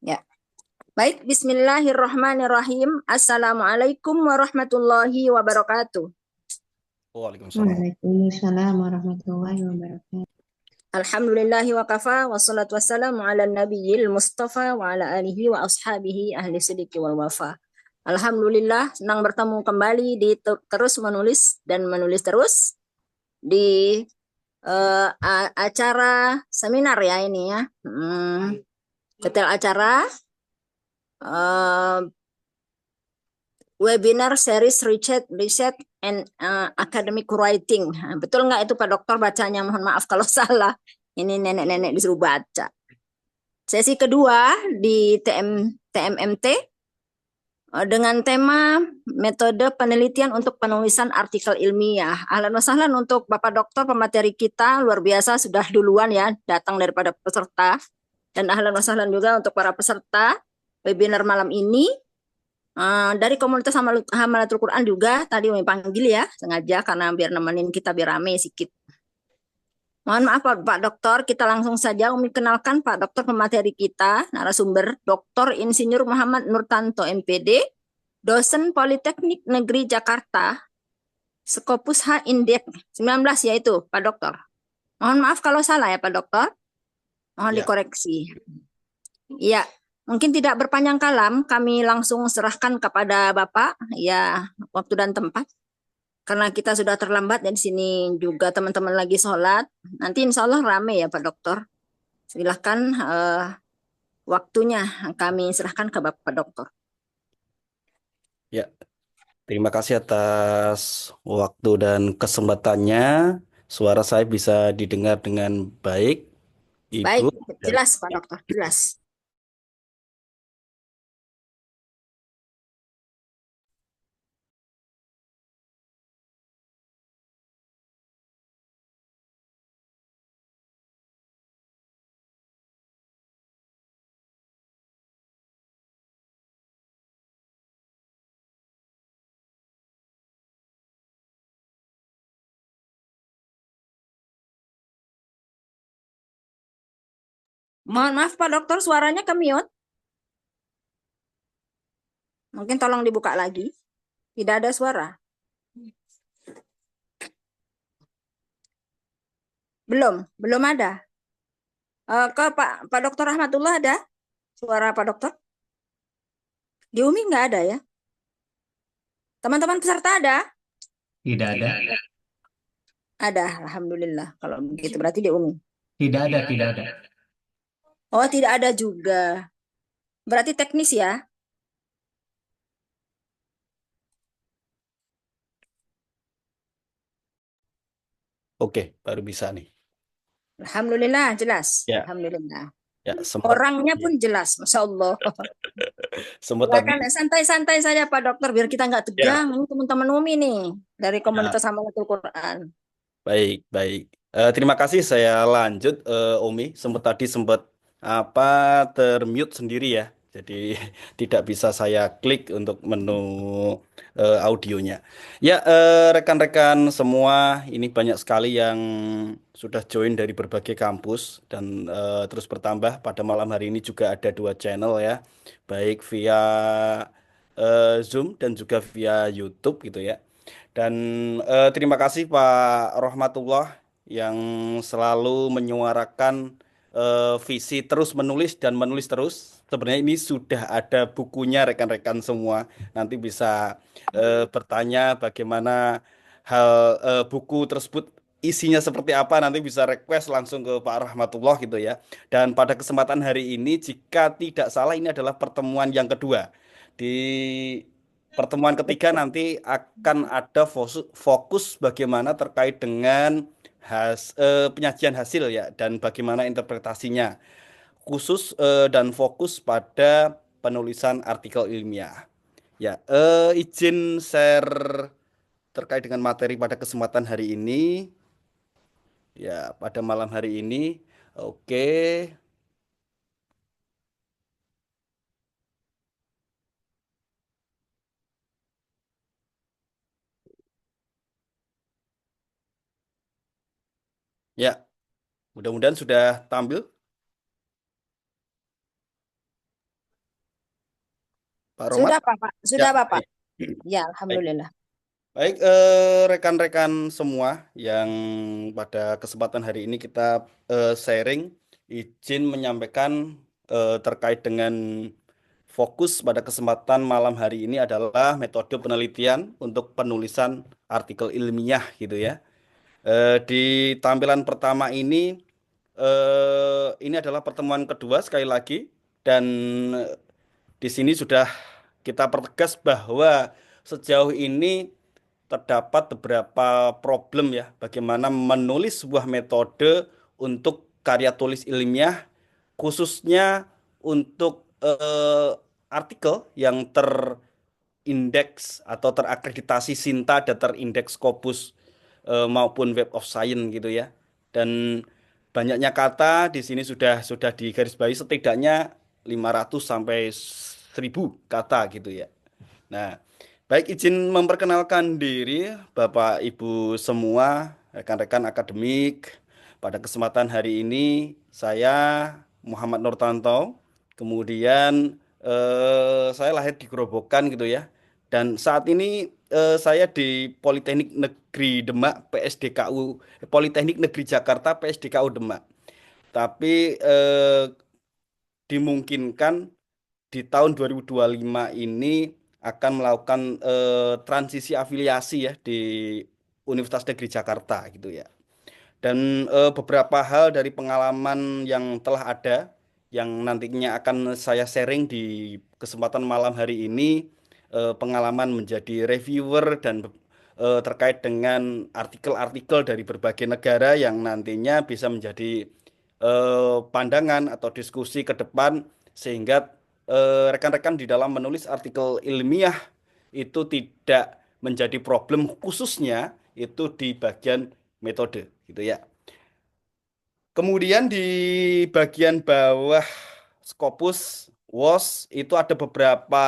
Ya, baik. Bismillahirrahmanirrahim. Assalamualaikum warahmatullahi wabarakatuh. Waalaikumsalam. Waalaikumsalam warahmatullahi wabarakatuh. Alhamdulillahi wa kafa, wassalatu wassalamu ala nabiyil mustafa wa ala alihi wa ashabihi ahli sidiki wal wafa. Alhamdulillah, senang bertemu kembali di terus menulis dan menulis terus di acara seminar ya ini ya. Detail acara eh, webinar series Research and Academic Writing. Nah, betul nggak itu Pak Dokter bacanya? Mohon maaf kalau salah. Ini nenek-nenek disuruh baca. Sesi kedua di TMMT dengan tema metode penelitian untuk penulisan artikel ilmiah. Ahlan wa sahlan untuk Bapak Dokter pemateri kita, luar biasa sudah duluan ya datang daripada peserta. Dan ahlan wa sahlan juga untuk para peserta webinar malam ini. Dari komunitas Hamalatul Quran juga tadi kami panggil ya sengaja karena biar nemenin kita biar rame sedikit. Mohon maaf Pak Dokter, kita langsung saja Umi kenalkan Pak Dokter pemateri kita, narasumber Dr. Insinyur Muhammad Nurtanto MPD, dosen Politeknik Negeri Jakarta, Skopus H Indek 19 yaitu Pak Dokter. Mohon maaf kalau salah ya Pak Dokter. Mohon Ya. dikoreksi. Iya, mungkin tidak berpanjang kalam, kami langsung serahkan kepada Bapak ya waktu dan tempat. Karena kita sudah terlambat dan di sini juga teman-teman lagi sholat. Nanti insya Allah rame ya Pak Dokter. Silahkan waktunya kami serahkan ke Bapak Dokter. Ya, terima kasih atas waktu dan kesempatannya. Suara saya bisa didengar dengan baik, Baik, Ibu. Dan jelas Pak Dokter, jelas. Mohon maaf Pak Dokter, suaranya kemiut. Mungkin tolong dibuka lagi. Tidak ada suara. Belum ada. Ke Pak Dokter Rahmatullah ada suara Pak Dokter? Di Umi nggak ada ya? Teman-teman peserta ada? Tidak ada. Ada, Alhamdulillah. Kalau begitu berarti di Umi. Tidak ada, tidak ada. Oh, tidak ada juga. Berarti teknis ya? oke, baru bisa nih. Alhamdulillah, jelas. Ya, Alhamdulillah. ya sempat Orangnya ya, pun jelas, Masya Allah. sempat tadi. Silakan santai-santai saja Pak Dokter, biar kita nggak Ya, tegang. Ini teman-teman Umi nih, dari ya, komunitas Hamalatul Quran. baik, baik. Terima kasih. Saya lanjut, Umi. Sempat apa termute sendiri ya. Jadi tidak bisa saya klik untuk menu audionya. Ya, rekan-rekan semua, ini banyak sekali yang sudah join dari berbagai kampus dan terus bertambah. Pada malam hari ini juga ada dua channel ya, baik via Zoom dan juga via YouTube gitu ya. Dan terima kasih Pak Rohmatullah yang selalu menyuarakan visi terus menulis dan menulis terus. Sebenarnya ini sudah ada bukunya rekan-rekan semua. Nanti bisa bertanya bagaimana hal buku tersebut isinya seperti apa. Nanti bisa request langsung ke Pak Rahmatullah gitu ya. Dan pada kesempatan hari ini jika tidak salah ini adalah pertemuan yang kedua. Di pertemuan ketiga nanti akan ada fokus bagaimana terkait dengan penyajian hasil ya dan bagaimana interpretasinya khusus dan fokus pada penulisan artikel ilmiah. Ya, izin share terkait dengan materi pada kesempatan hari ini. Ya, pada malam hari ini. Oke. Ya, mudah-mudahan sudah tampil. Pak Romat? Sudah Pak, sudah Ya, Bapak. baik. Ya, Baik. alhamdulillah. Baik, rekan-rekan semua yang pada kesempatan hari ini kita sharing, izin menyampaikan terkait dengan fokus pada kesempatan malam hari ini adalah metode penelitian untuk penulisan artikel ilmiah gitu ya. Di tampilan pertama ini adalah pertemuan kedua sekali lagi dan di sini sudah kita pertegas bahwa sejauh ini terdapat beberapa problem ya, bagaimana menulis sebuah metode untuk karya tulis ilmiah, khususnya untuk artikel yang terindeks atau terakreditasi Sinta dan terindeks Scopus maupun Web of Science gitu ya. Dan banyaknya kata di sini sudah digarisbawahi setidaknya 500 sampai 1000 kata gitu ya. Nah, baik izin memperkenalkan diri Bapak Ibu semua, rekan-rekan akademik. Pada kesempatan hari ini saya Muhammad Nurtanto. Kemudian saya lahir di Grobogan gitu ya. Dan saat ini saya di Politeknik Negeri Demak PSDKU, Politeknik Negeri Jakarta PSDKU Demak. Tapi dimungkinkan di tahun 2025 ini akan melakukan transisi afiliasi ya di Universitas Negeri Jakarta gitu ya. Dan beberapa hal dari pengalaman yang telah ada yang nantinya akan saya sharing di kesempatan malam hari ini, pengalaman menjadi reviewer dan terkait dengan artikel-artikel dari berbagai negara yang nantinya bisa menjadi pandangan atau diskusi ke depan sehingga rekan-rekan di dalam menulis artikel ilmiah itu tidak menjadi problem, khususnya itu di bagian metode gitu ya. Kemudian di bagian bawah Scopus WOS itu ada beberapa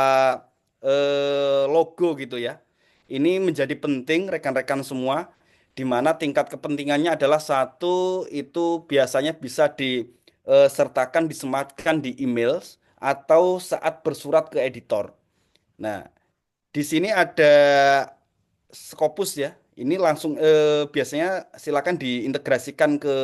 logo gitu ya. Ini menjadi penting rekan-rekan semua, di mana tingkat kepentingannya adalah satu itu biasanya bisa disertakan, disematkan di email atau saat bersurat ke editor. Nah, di sini ada Scopus ya. Ini langsung biasanya silakan diintegrasikan ke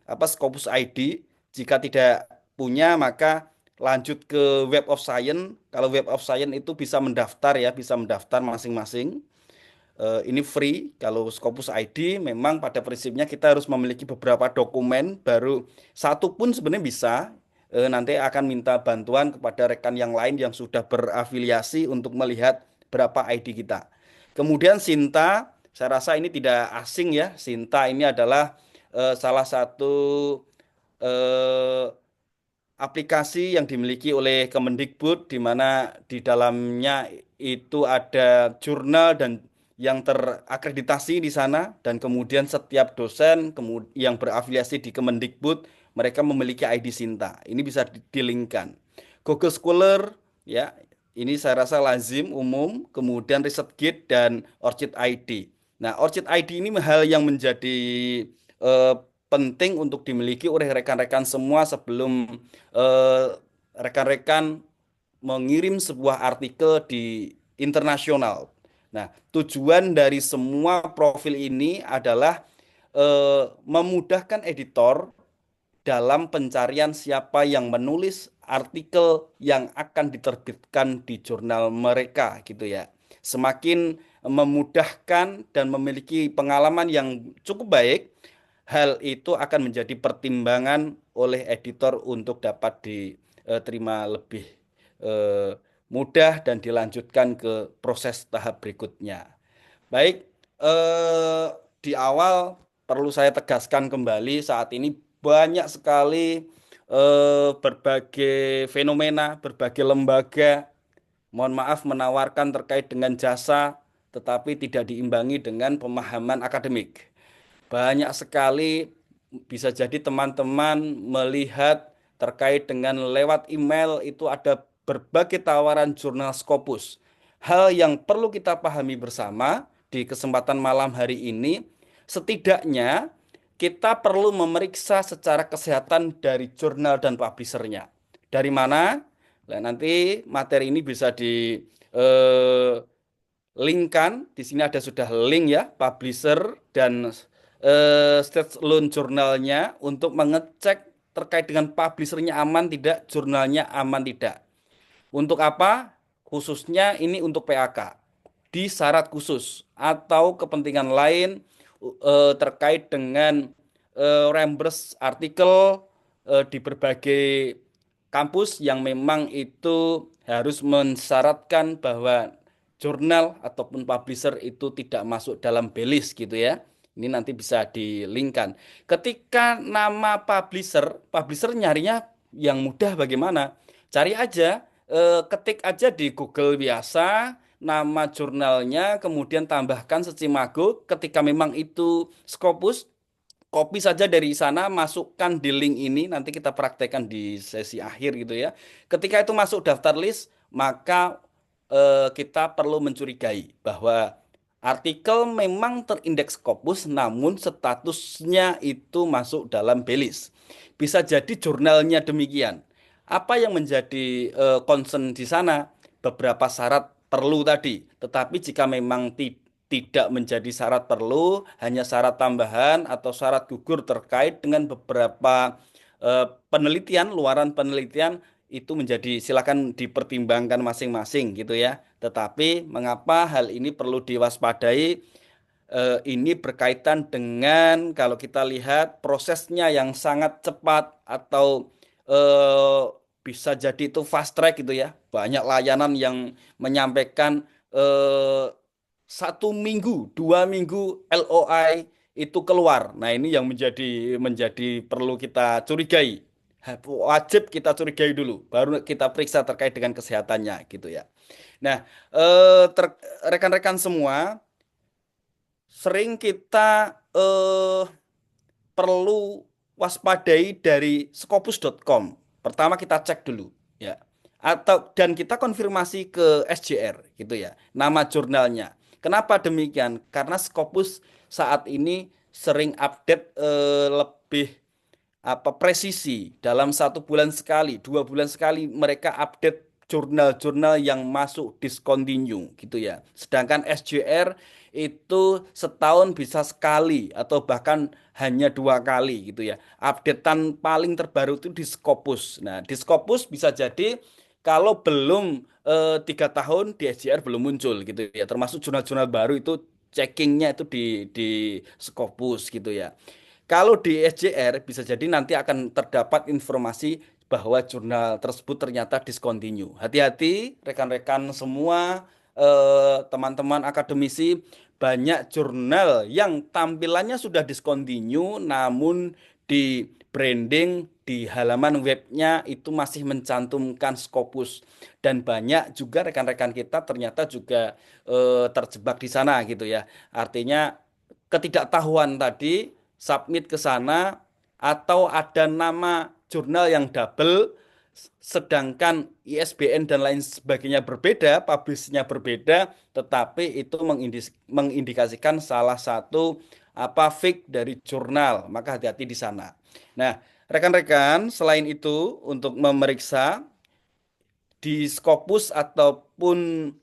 Scopus ID. Jika tidak punya maka lanjut ke Web of Science. Kalau Web of Science itu bisa mendaftar ya, bisa mendaftar masing-masing. Ini free. Kalau Scopus ID memang pada prinsipnya kita harus memiliki beberapa dokumen, baru satu pun sebenarnya bisa. Nanti akan minta bantuan kepada rekan yang lain yang sudah berafiliasi untuk melihat berapa ID kita. Kemudian Sinta, saya rasa ini tidak asing ya. Sinta ini adalah salah satu eh, aplikasi yang dimiliki oleh Kemendikbud, di mana di dalamnya itu ada jurnal dan yang terakreditasi di sana, dan kemudian setiap dosen yang berafiliasi di Kemendikbud mereka memiliki ID Sinta. Ini bisa dilingkan. Google Scholar ya, ini saya rasa lazim umum, kemudian ResearchGate dan Orchid ID. Nah, Orchid ID ini hal yang menjadi eh, penting untuk dimiliki oleh rekan-rekan semua sebelum eh, rekan-rekan mengirim sebuah artikel di internasional. Nah, tujuan dari semua profil ini adalah memudahkan editor dalam pencarian siapa yang menulis artikel yang akan diterbitkan di jurnal mereka gitu ya. Semakin memudahkan dan memiliki pengalaman yang cukup baik, hal itu akan menjadi pertimbangan oleh editor untuk dapat diterima lebih eh, mudah dan dilanjutkan ke proses tahap berikutnya. Baik, eh, di awal perlu saya tegaskan kembali saat ini banyak sekali berbagai fenomena, berbagai lembaga, mohon maaf menawarkan terkait dengan jasa, tetapi tidak diimbangi dengan pemahaman akademik. Banyak sekali bisa jadi teman-teman melihat terkait dengan lewat email itu ada berbagai tawaran jurnal Scopus. Hal yang perlu kita pahami bersama di kesempatan malam hari ini, setidaknya kita perlu memeriksa secara kesehatan dari jurnal dan publishernya. Dari mana? Nah, nanti materi ini bisa di eh, linkkan. Di sini ada sudah link ya, publisher dan state loan jurnalnya untuk mengecek terkait dengan publishernya aman tidak, jurnalnya aman tidak. Untuk apa? Khususnya ini untuk PAK di syarat khusus atau kepentingan lain terkait dengan reimburse artikel di berbagai kampus yang memang itu harus mensyaratkan bahwa jurnal ataupun publisher itu tidak masuk dalam belis gitu ya. Ini nanti bisa dilingkan. Ketika nama publisher nyarinya yang mudah bagaimana? Cari aja, ketik aja di Google biasa, nama jurnalnya, kemudian tambahkan Secimago. Ketika memang itu Scopus, copy saja dari sana, masukkan di link ini, nanti kita praktekkan di sesi akhir gitu ya. Ketika itu masuk daftar list, maka kita perlu mencurigai bahwa artikel memang terindeks Scopus, namun statusnya itu masuk dalam belis. Bisa jadi jurnalnya demikian. Apa yang menjadi concern di sana? Beberapa syarat perlu tadi. Tetapi jika memang tidak menjadi syarat perlu, hanya syarat tambahan atau syarat gugur terkait dengan beberapa penelitian, luaran penelitian, itu menjadi silakan dipertimbangkan masing-masing gitu ya. Tetapi mengapa hal ini perlu diwaspadai? Ini berkaitan dengan kalau kita lihat prosesnya yang sangat cepat atau eh, bisa jadi itu fast track gitu ya. Banyak layanan yang menyampaikan 1 minggu, 2 minggu LOI itu keluar. Nah ini yang menjadi perlu kita curigai. Wajib kita curigai dulu, baru kita periksa terkait dengan kesehatannya gitu ya. Nah, rekan-rekan semua, sering kita perlu waspadai dari scopus.com. Pertama kita cek dulu ya. Dan kita konfirmasi ke SJR gitu ya. Nama jurnalnya. Kenapa demikian? Karena Scopus saat ini sering update lebih presisi dalam 1 bulan sekali, 2 bulan sekali mereka update jurnal-jurnal yang masuk discontinue gitu ya. Sedangkan SJR itu setahun bisa sekali atau bahkan hanya 2 kali gitu ya. Updatean paling terbaru itu di Scopus. Nah, di Scopus bisa jadi kalau belum 3 tahun di SJR belum muncul gitu ya. Termasuk jurnal-jurnal baru itu checkingnya itu di Scopus gitu ya. Kalau di SJR bisa jadi nanti akan terdapat informasi bahwa jurnal tersebut ternyata discontinue. Hati-hati rekan-rekan semua, teman-teman akademisi, banyak jurnal yang tampilannya sudah discontinue namun di branding di halaman webnya itu masih mencantumkan Scopus dan banyak juga rekan-rekan kita ternyata juga terjebak di sana gitu ya. Artinya ketidaktahuan tadi submit ke sana atau ada nama jurnal yang double sedangkan ISBN dan lain sebagainya berbeda, publishnya berbeda, tetapi itu mengindikasikan salah satu fake dari jurnal, maka hati-hati di sana. Nah, rekan-rekan, selain itu untuk memeriksa di Scopus ataupun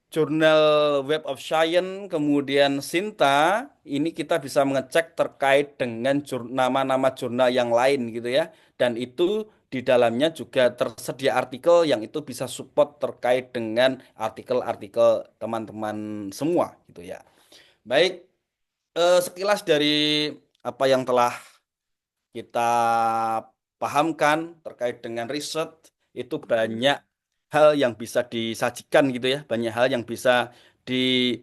jurnal Web of Science, kemudian Sinta, ini kita bisa mengecek terkait dengan nama-nama jurnal yang lain gitu ya. Dan itu di dalamnya juga tersedia artikel yang itu bisa support terkait dengan artikel-artikel teman-teman semua gitu ya. Baik, sekilas dari apa yang telah kita pahamkan terkait dengan riset, itu banyak hal yang bisa disajikan gitu ya, banyak hal yang bisa dieksplor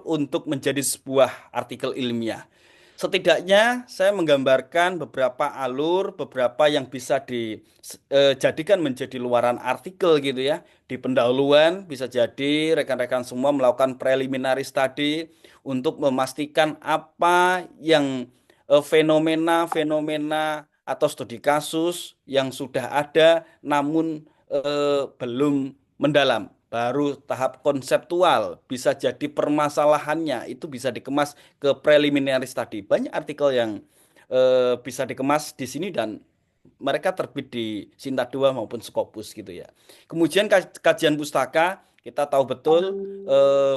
untuk menjadi sebuah artikel ilmiah. Setidaknya saya menggambarkan beberapa alur, beberapa yang bisa dijadikan menjadi luaran artikel gitu ya. Di pendahuluan bisa jadi rekan-rekan semua melakukan preliminary study untuk memastikan apa yang fenomena-fenomena atau studi kasus yang sudah ada namun belum mendalam. Baru tahap konseptual, bisa jadi permasalahannya itu bisa dikemas ke preliminary study. Banyak artikel yang bisa dikemas di sini dan mereka terbit di Sinta 2 maupun Scopus gitu ya. Kemudian kajian pustaka, kita tahu betul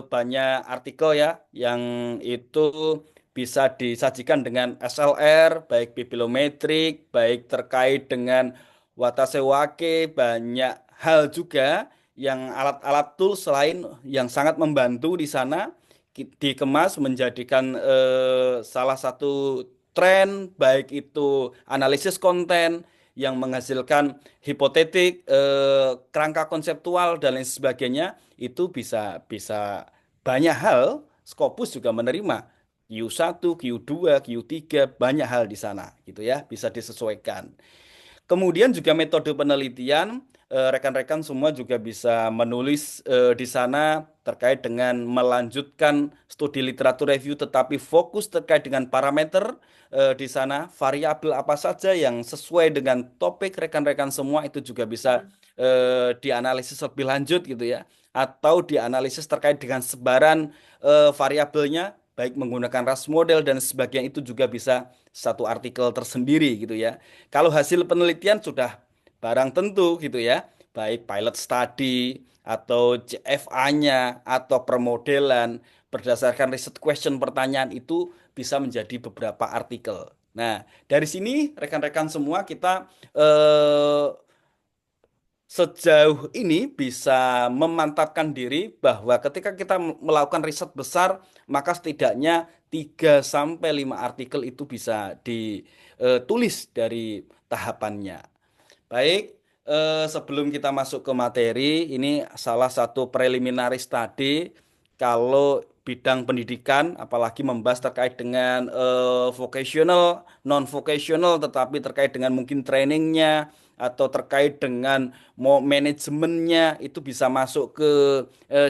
banyak artikel ya yang itu bisa disajikan dengan SLR, baik bibliometrik, baik terkait dengan watasewake, banyak hal juga yang alat-alat tools lain yang sangat membantu di sana dikemas menjadikan salah satu tren, baik itu analisis konten yang menghasilkan hipotetik, kerangka konseptual dan lain sebagainya, itu bisa bisa banyak hal. Scopus juga menerima Q1, Q2, Q3, banyak hal di sana gitu ya, bisa disesuaikan. Kemudian juga metode penelitian, rekan-rekan semua juga bisa menulis di sana terkait dengan melanjutkan studi literatur review, tetapi fokus terkait dengan parameter di sana, variabel apa saja yang sesuai dengan topik rekan-rekan semua itu juga bisa dianalisis lebih lanjut gitu ya, atau dianalisis terkait dengan sebaran variabelnya, baik menggunakan RAS model dan sebagainya, itu juga bisa satu artikel tersendiri gitu ya. Kalau hasil penelitian sudah barang tentu gitu ya, baik pilot study atau CFA-nya atau permodelan berdasarkan riset question pertanyaan, itu bisa menjadi beberapa artikel. Nah, dari sini rekan-rekan semua kita sejauh ini bisa memantapkan diri bahwa ketika kita melakukan riset besar, maka setidaknya 3 sampai 5 artikel itu bisa ditulis dari tahapannya. Baik, sebelum kita masuk ke materi, ini salah satu preliminary study kalau bidang pendidikan, apalagi membahas terkait dengan vocational, non-vocational, tetapi terkait dengan mungkin trainingnya atau terkait dengan manajemennya, itu bisa masuk ke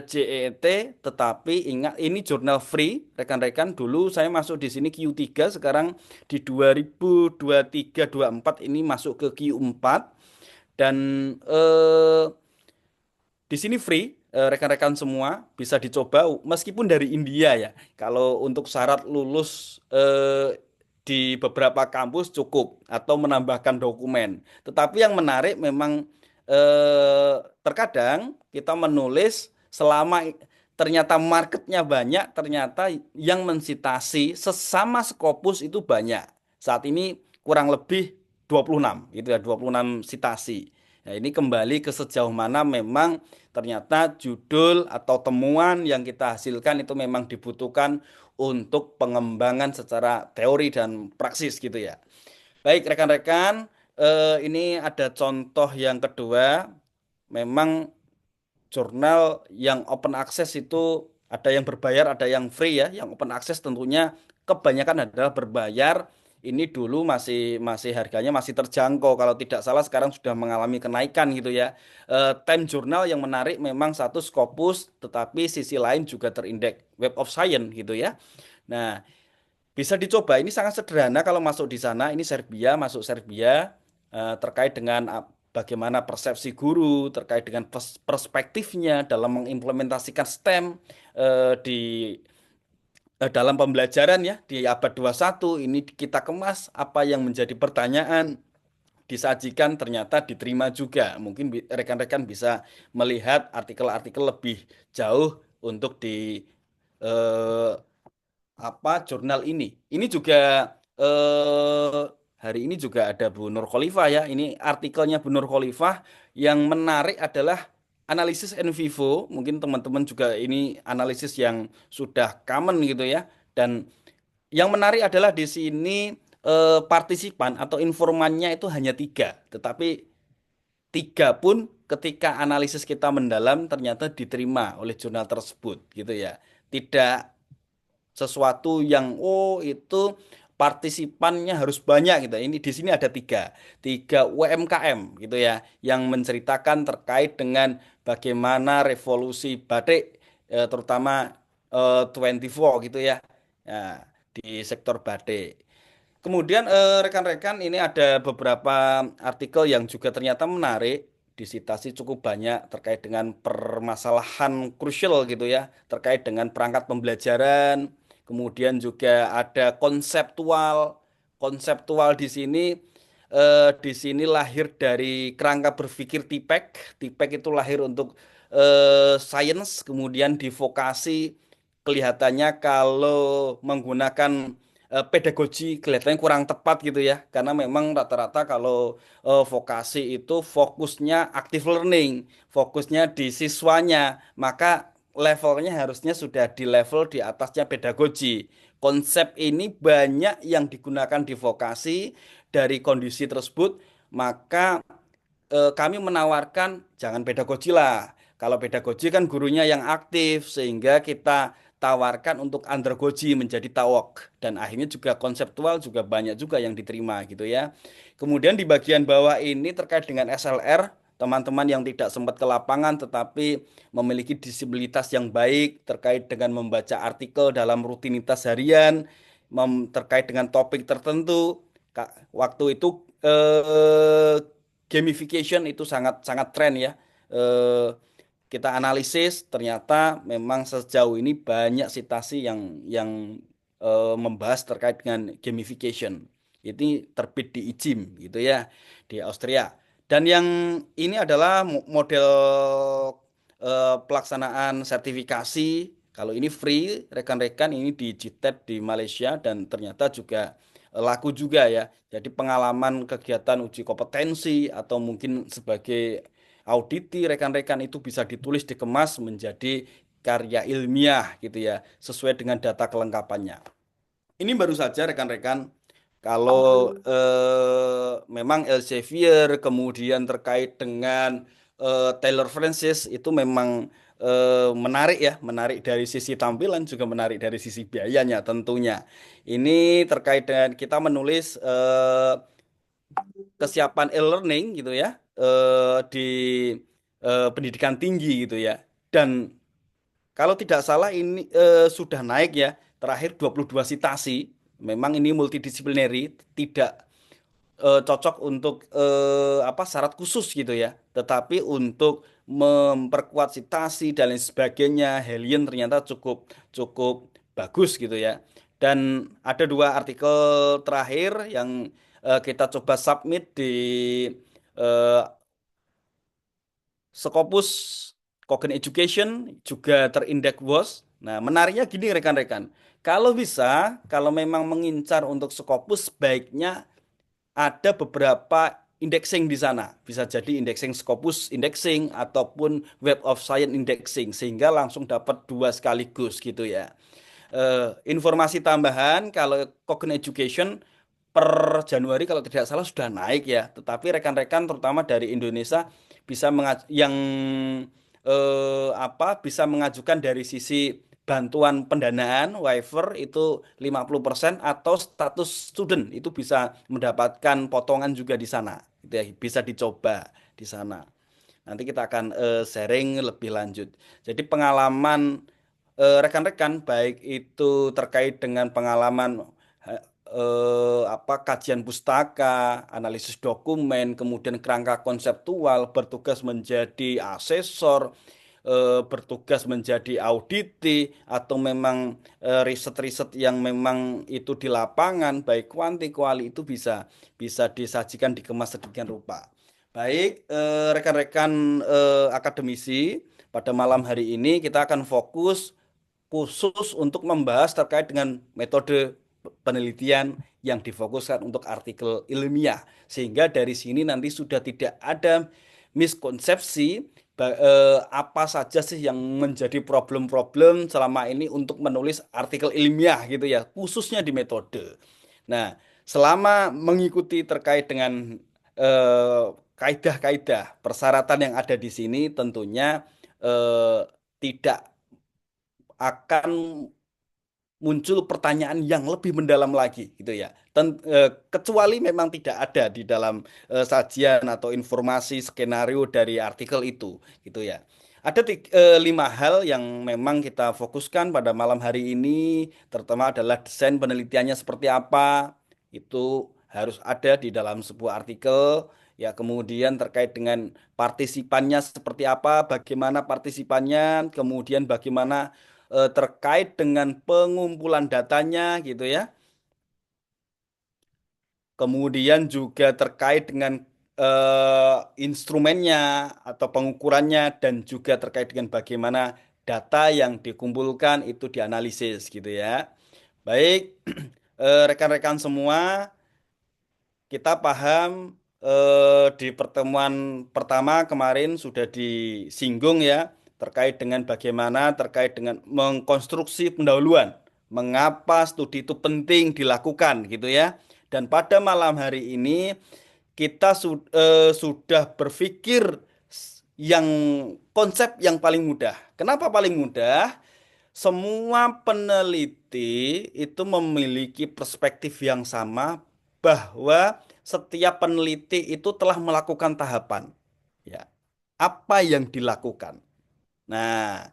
JET, tetapi ingat ini jurnal free, rekan-rekan. Dulu saya masuk di sini Q3, sekarang di 2023-24 ini masuk ke Q4. Dan di sini free, rekan-rekan semua bisa dicoba meskipun dari India ya. Kalau untuk syarat lulus di beberapa kampus cukup atau menambahkan dokumen. Tetapi yang menarik memang terkadang kita menulis selama ternyata marketnya banyak, ternyata yang mensitasi sesama Scopus itu banyak. Saat ini kurang lebih 26 gitu ya, 26 sitasi. Nah, ini kembali ke sejauh mana memang ternyata judul atau temuan yang kita hasilkan itu memang dibutuhkan untuk pengembangan secara teori dan praksis gitu ya. Baik rekan-rekan, ini ada contoh yang kedua. Memang jurnal yang open access itu ada yang berbayar, ada yang free ya. Yang open access tentunya kebanyakan adalah berbayar. Ini dulu masih masih harganya masih terjangkau. Kalau tidak salah sekarang sudah mengalami kenaikan gitu ya. Time Journal yang menarik memang satu Scopus, tetapi sisi lain juga terindeks Web of Science gitu ya. Nah, bisa dicoba. Ini sangat sederhana kalau masuk di sana. Ini Serbia, masuk Serbia terkait dengan bagaimana persepsi guru, terkait dengan perspektifnya dalam mengimplementasikan STEM di dalam pembelajaran ya di abad 21 ini kita kemas apa yang menjadi pertanyaan disajikan ternyata diterima juga. Mungkin rekan-rekan bisa melihat artikel-artikel lebih jauh untuk di eh, apa jurnal ini. Ini juga hari ini juga ada Bu Nur Khalifah ya. Ini artikelnya Bu Nur Khalifah yang menarik adalah analisis in vivo. Mungkin teman-teman juga ini analisis yang sudah common gitu ya. Dan yang menarik adalah di sini partisipan atau informannya itu hanya 3, tetapi 3 pun ketika analisis kita mendalam ternyata diterima oleh jurnal tersebut gitu ya. Tidak sesuatu yang itu partisipannya harus banyak gitu. Ini di sini ada 3 UMKM gitu ya yang menceritakan terkait dengan bagaimana revolusi batik terutama 24 gitu ya. Nah, di sektor batik. Kemudian rekan-rekan ini ada beberapa artikel yang juga ternyata menarik, disitasi cukup banyak terkait dengan permasalahan krusial gitu ya, terkait dengan perangkat pembelajaran, kemudian juga ada konseptual. Konseptual di sini di sini lahir dari kerangka berpikir TIPEK. TIPEK itu lahir untuk sains, kemudian di vokasi kelihatannya kalau menggunakan pedagogi kelihatannya kurang tepat gitu ya. Karena memang rata-rata kalau vokasi itu fokusnya active learning, fokusnya di siswanya, maka levelnya harusnya sudah di level di atasnya pedagogi. Konsep ini banyak yang digunakan di vokasi dari kondisi tersebut, maka kami menawarkan jangan pedagogi lah. Kalau pedagogi kan gurunya yang aktif, sehingga kita tawarkan untuk andragogi menjadi tawok. Dan akhirnya juga konseptual juga banyak juga yang diterima gitu ya. Kemudian di bagian bawah ini terkait dengan SLR, teman-teman yang tidak sempat ke lapangan tetapi memiliki disabilitas yang baik terkait dengan membaca artikel dalam rutinitas harian, terkait dengan topik tertentu. Waktu itu gamification itu sangat sangat tren ya. Eh, kita analisis ternyata memang sejauh ini banyak sitasi yang membahas terkait dengan gamification. Ini terbit di IJIM gitu ya di Austria. Dan yang ini adalah model pelaksanaan sertifikasi. Kalau ini free, rekan-rekan ini di JITEB di Malaysia dan ternyata juga laku juga ya. Jadi pengalaman kegiatan uji kompetensi atau mungkin sebagai auditi rekan-rekan itu bisa ditulis dikemas menjadi karya ilmiah gitu ya, sesuai dengan data kelengkapannya. Ini baru saja rekan-rekan kalau memang Elsevier kemudian terkait dengan Taylor Francis itu memang menarik ya, menarik dari sisi tampilan juga menarik dari sisi biayanya tentunya. Ini terkait dengan kita menulis kesiapan e-learning gitu ya di pendidikan tinggi gitu ya. Dan kalau tidak salah ini sudah naik ya, terakhir 22 sitasi. Memang ini multidisiplinary, tidak cocok untuk apa syarat khusus gitu ya. Tetapi untuk memperkuat sitasi dan lain sebagainya, Helion ternyata cukup cukup bagus gitu ya. Dan ada dua artikel terakhir yang kita coba submit di eh, Scopus Cognitive Education juga terindeks WOS. Nah, menariknya gini rekan-rekan. Kalau bisa, kalau memang mengincar untuk Scopus, baiknya ada beberapa indexing di sana. Bisa jadi indexing Scopus indexing ataupun Web of Science indexing sehingga langsung dapat dua sekaligus gitu ya. Informasi tambahan kalau Cognitive Education per Januari kalau tidak salah sudah naik ya. Tetapi rekan-rekan terutama dari Indonesia bisa yang bisa mengajukan dari sisi bantuan pendanaan waiver itu 50% atau status student itu bisa mendapatkan potongan juga di sana. Gitu ya, bisa dicoba di sana. Nanti kita akan sharing lebih lanjut. Jadi pengalaman rekan-rekan baik itu terkait dengan pengalaman kajian pustaka, analisis dokumen, kemudian kerangka konseptual, bertugas menjadi asesor, bertugas menjadi auditi, atau memang riset-riset yang memang itu di lapangan, baik kuanti, kuali itu bisa bisa disajikan dikemas sedemikian rupa. Baik, rekan-rekan akademisi, pada malam hari ini kita akan fokus khusus untuk membahas terkait dengan metode penelitian yang difokuskan untuk artikel ilmiah. Sehingga dari sini nanti sudah tidak ada miskonsepsi apa saja sih yang menjadi problem-problem selama ini untuk menulis artikel ilmiah gitu ya, khususnya di metode. Nah, selama mengikuti terkait dengan eh, kaidah-kaidah persyaratan yang ada di sini tentunya tidak akan muncul pertanyaan yang lebih mendalam lagi gitu ya. Kecuali memang tidak ada di dalam sajian atau informasi skenario dari artikel itu gitu ya. Ada 5 hal yang memang kita fokuskan pada malam hari ini, terutama adalah desain penelitiannya seperti apa, itu harus ada di dalam sebuah artikel. Ya, kemudian terkait dengan partisipannya seperti apa, bagaimana partisipannya, kemudian bagaimana terkait dengan pengumpulan datanya gitu ya. kemudian juga terkait dengan instrumennya atau pengukurannya, dan juga terkait dengan bagaimana data yang dikumpulkan itu dianalisis gitu ya. Baik, rekan-rekan semua, kita paham di pertemuan pertama kemarin sudah disinggung ya terkait dengan bagaimana terkait dengan mengkonstruksi pendahuluan. Mengapa studi itu penting dilakukan gitu ya. Dan pada malam hari ini kita sudah berpikir yang konsep yang paling mudah. Kenapa paling mudah? Semua peneliti itu memiliki perspektif yang sama bahwa setiap peneliti itu telah melakukan tahapan. Ya, apa yang dilakukan? Nah,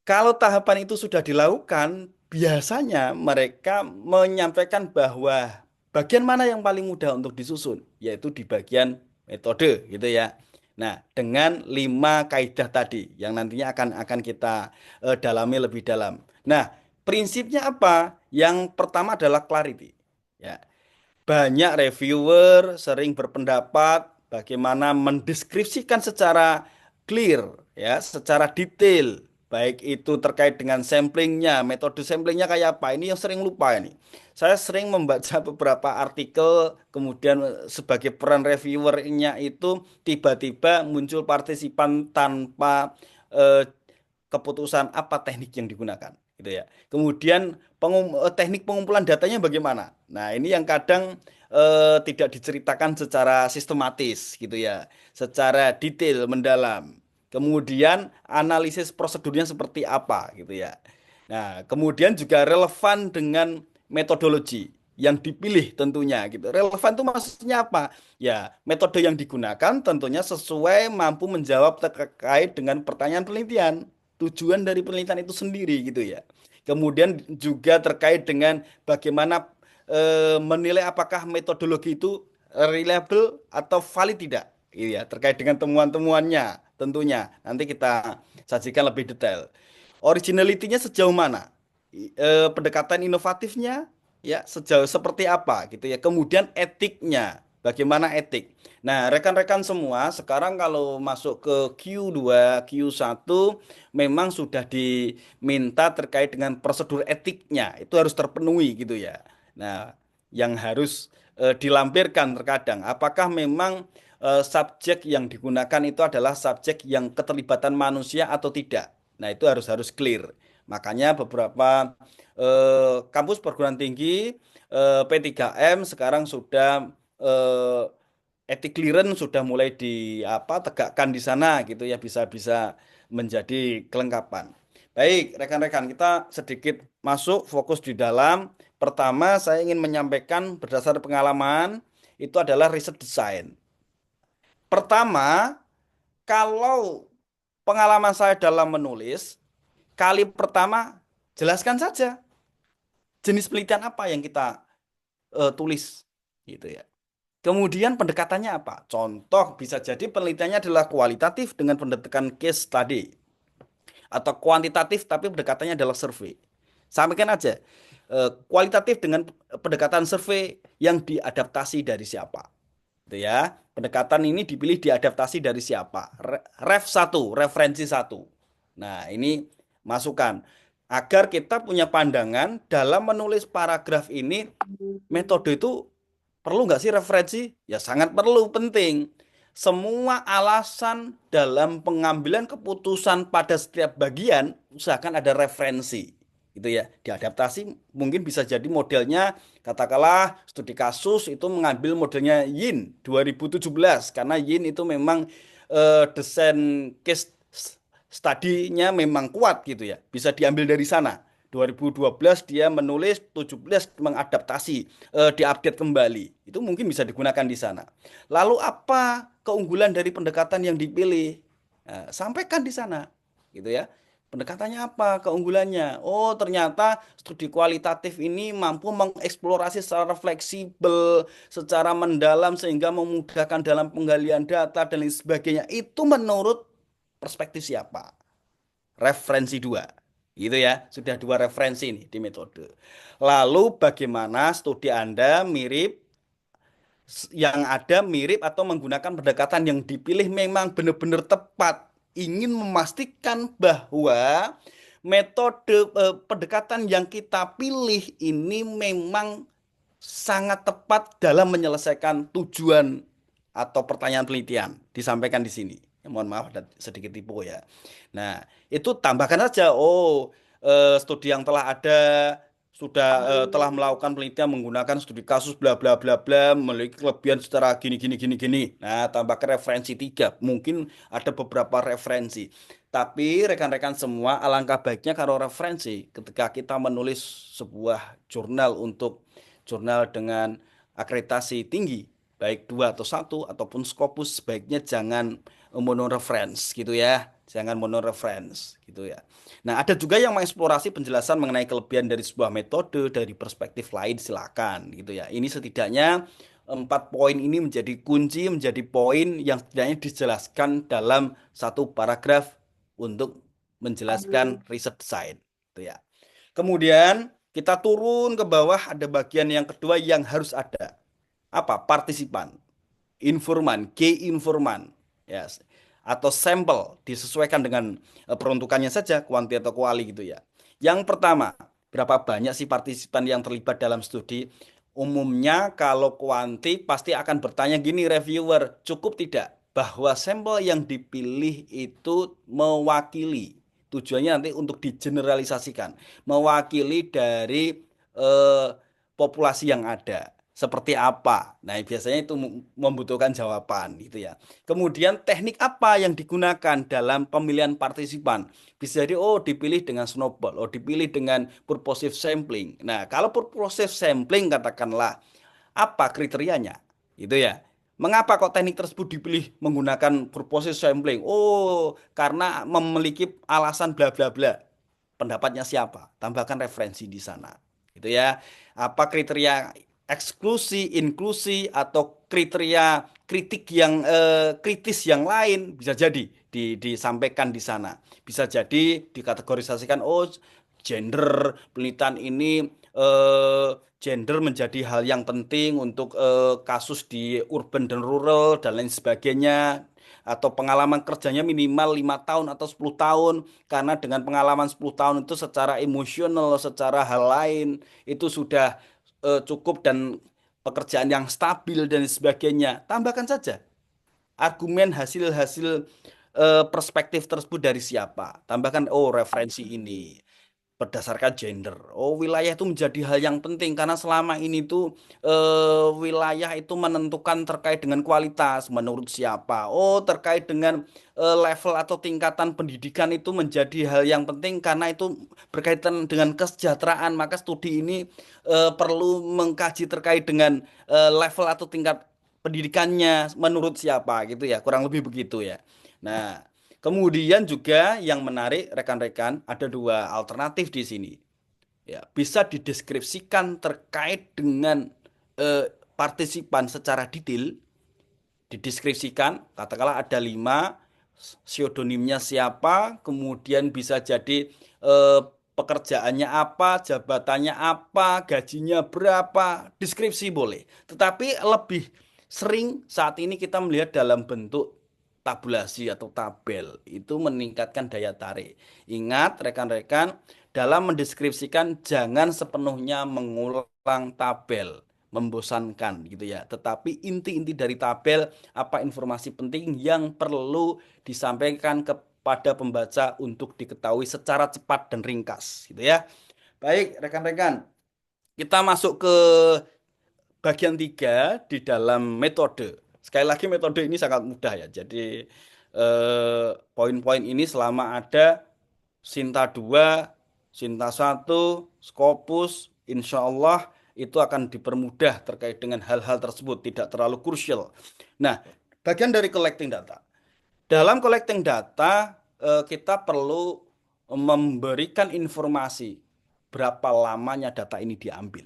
kalau tahapan itu sudah dilakukan, biasanya mereka menyampaikan bahwa bagian mana yang paling mudah untuk disusun, yaitu di bagian metode, gitu ya. Nah, dengan 5 kaidah tadi yang nantinya akan kita dalami lebih dalam. Nah, prinsipnya apa? Yang pertama adalah clarity. Ya, banyak reviewer sering berpendapat bagaimana mendeskripsikan secara clear, ya, secara detail, baik itu terkait dengan samplingnya, metode samplingnya kayak apa. Ini yang sering lupa ini. Saya sering membaca beberapa artikel, kemudian sebagai peran reviewernya itu tiba-tiba muncul partisipan tanpa eh, keputusan apa teknik yang digunakan, gitu ya. Kemudian teknik pengumpulan datanya bagaimana? Nah, ini yang kadang tidak diceritakan secara sistematis gitu ya, secara detail mendalam. Kemudian analisis prosedurnya seperti apa gitu ya. Nah, kemudian juga relevan dengan metodologi yang dipilih tentunya gitu. Relevan itu maksudnya apa? Ya, metode yang digunakan tentunya sesuai mampu menjawab terkait dengan pertanyaan penelitian, tujuan dari penelitian itu sendiri gitu ya. Kemudian juga terkait dengan bagaimana menilai apakah metodologi itu reliable atau valid tidak, gitu ya. Terkait dengan temuan-temuannya tentunya nanti kita sajikan lebih detail. Originality-nya sejauh mana? Pendekatan inovatifnya ya sejauh seperti apa gitu ya. Kemudian etiknya, bagaimana etik. Nah, rekan-rekan semua, sekarang kalau masuk ke Q2, Q1 memang sudah diminta terkait dengan prosedur etiknya. Itu harus terpenuhi gitu ya. Nah, yang harus dilampirkan terkadang apakah memang subjek yang digunakan itu adalah subjek yang keterlibatan manusia atau tidak. Nah, itu harus harus clear. Makanya beberapa kampus perguruan tinggi P3M sekarang sudah etik clearance sudah mulai di apa tegakkan di sana gitu ya, bisa menjadi kelengkapan. Baik, rekan-rekan, kita sedikit masuk fokus di dalam. Pertama, saya ingin menyampaikan berdasar pengalaman itu adalah riset desain. Pertama, kalau pengalaman saya dalam menulis, kali pertama jelaskan saja jenis penelitian apa yang kita tulis gitu ya. Kemudian pendekatannya apa? Contoh bisa jadi penelitiannya adalah kualitatif dengan pendekatan case study atau kuantitatif tapi pendekatannya adalah survei. Sampaikan aja kualitatif dengan pendekatan survei yang diadaptasi dari siapa. Gitu ya. Pendekatan ini dipilih diadaptasi dari siapa? Ref 1, referensi 1. Nah, ini masukan agar kita punya pandangan dalam menulis paragraf ini, metode itu perlu nggak sih referensi? Ya sangat perlu, penting. Semua alasan dalam pengambilan keputusan pada setiap bagian usahakan ada referensi. Gitu ya. Diadaptasi mungkin bisa jadi modelnya katakanlah studi kasus itu mengambil modelnya Yin 2017 karena Yin itu memang desain case study-nya memang kuat gitu ya. Bisa diambil dari sana. 2012 dia menulis, 17 mengadaptasi, diupdate kembali. Itu mungkin bisa digunakan di sana. Lalu apa keunggulan dari pendekatan yang dipilih? Nah, sampaikan di sana, gitu ya. Pendekatannya apa? Keunggulannya. Oh, ternyata studi kualitatif ini mampu mengeksplorasi secara fleksibel, secara mendalam sehingga memudahkan dalam penggalian data dan lain sebagainya. Itu menurut perspektif siapa? Referensi 2. Gitu ya, sudah 2 referensi ini di metode. Lalu bagaimana studi Anda mirip yang ada mirip atau menggunakan pendekatan yang dipilih memang benar-benar tepat, ingin memastikan bahwa metode pendekatan yang kita pilih ini memang sangat tepat dalam menyelesaikan tujuan atau pertanyaan penelitian disampaikan di sini. Ya, mohon maaf ada sedikit tipu ya. Nah, itu tambahkan saja. Oh, studi yang telah ada sudah telah melakukan penelitian menggunakan studi kasus bla bla bla bla memiliki kelebihan secara gini gini gini gini. Nah, tambahkan referensi 3. Mungkin ada beberapa referensi. Tapi rekan-rekan semua, alangkah baiknya kalau referensi ketika kita menulis sebuah jurnal dengan akreditasi tinggi, baik 2 atau 1 ataupun Scopus, sebaiknya jangan monoreference gitu ya. Jangan monoreference gitu ya. Nah, ada juga yang mengeksplorasi penjelasan mengenai kelebihan dari sebuah metode dari perspektif lain, silakan gitu ya. Ini setidaknya 4 poin ini menjadi kunci, menjadi poin yang setidaknya dijelaskan dalam satu paragraf untuk menjelaskan riset design gitu ya. Kemudian kita turun ke bawah, ada bagian yang kedua yang harus ada. Apa? Partisipan, informan, key informan, ya, atau sampel disesuaikan dengan peruntukannya saja, kuanti atau kuali gitu ya. Yang pertama, berapa banyak sih partisipan yang terlibat dalam studi? Umumnya kalau kuanti pasti akan bertanya gini reviewer, cukup tidak bahwa sampel yang dipilih itu mewakili, tujuannya nanti untuk digeneralisasikan, mewakili dari eh, populasi yang ada. Seperti apa? Nah, biasanya itu membutuhkan jawaban gitu ya. Kemudian teknik apa yang digunakan dalam pemilihan partisipan? Bisa jadi oh dipilih dengan snowball, oh dipilih dengan purposive sampling. Nah, kalau purposive sampling katakanlah apa kriterianya? Gitu ya. Mengapa kok teknik tersebut dipilih menggunakan purposive sampling? Oh, karena memiliki alasan bla bla bla. Pendapatnya siapa? Tambahkan referensi di sana. Gitu ya. Apa kriteria eksklusi, inklusi, atau kriteria kritik yang kritis yang lain bisa jadi disampaikan di sana. Bisa jadi dikategorisasikan, oh gender penelitian ini gender menjadi hal yang penting untuk kasus di urban dan rural dan lain sebagainya. Atau pengalaman kerjanya minimal 5 tahun atau 10 tahun. Karena dengan pengalaman 10 tahun itu secara emosional, secara hal lain itu sudah cukup dan pekerjaan yang stabil dan sebagainya. Tambahkan saja argumen hasil-hasil perspektif tersebut dari siapa. Tambahkan oh referensi ini berdasarkan gender. Oh, wilayah itu menjadi hal yang penting karena selama ini tuh wilayah itu menentukan terkait dengan kualitas menurut siapa. Oh, terkait dengan level atau tingkatan pendidikan itu menjadi hal yang penting karena itu berkaitan dengan kesejahteraan. Maka studi ini perlu mengkaji terkait dengan level atau tingkat pendidikannya menurut siapa gitu ya. Kurang lebih begitu ya. Nah, kemudian juga yang menarik rekan-rekan ada 2 alternatif di sini. Ya, bisa dideskripsikan terkait dengan partisipan secara detail, dideskripsikan, katakanlah ada 5, pseudonimnya siapa, kemudian bisa jadi pekerjaannya apa, jabatannya apa, gajinya berapa, deskripsi boleh. Tetapi lebih sering saat ini kita melihat dalam bentuk tabulasi atau tabel, itu meningkatkan daya tarik. Ingat rekan-rekan, dalam mendeskripsikan jangan sepenuhnya mengulang tabel, membosankan gitu ya. Tetapi inti-inti dari tabel, apa informasi penting yang perlu disampaikan kepada pembaca untuk diketahui secara cepat dan ringkas gitu ya. Baik, rekan-rekan, kita masuk ke bagian 3 di dalam metode. Sekali lagi metode ini sangat mudah ya. Jadi poin-poin ini selama ada Sinta 2, Sinta 1, Scopus, insya Allah itu akan dipermudah terkait dengan hal-hal tersebut, tidak terlalu krusial. Nah, bagian dari collecting data. Dalam collecting data, kita perlu memberikan informasi berapa lamanya data ini diambil.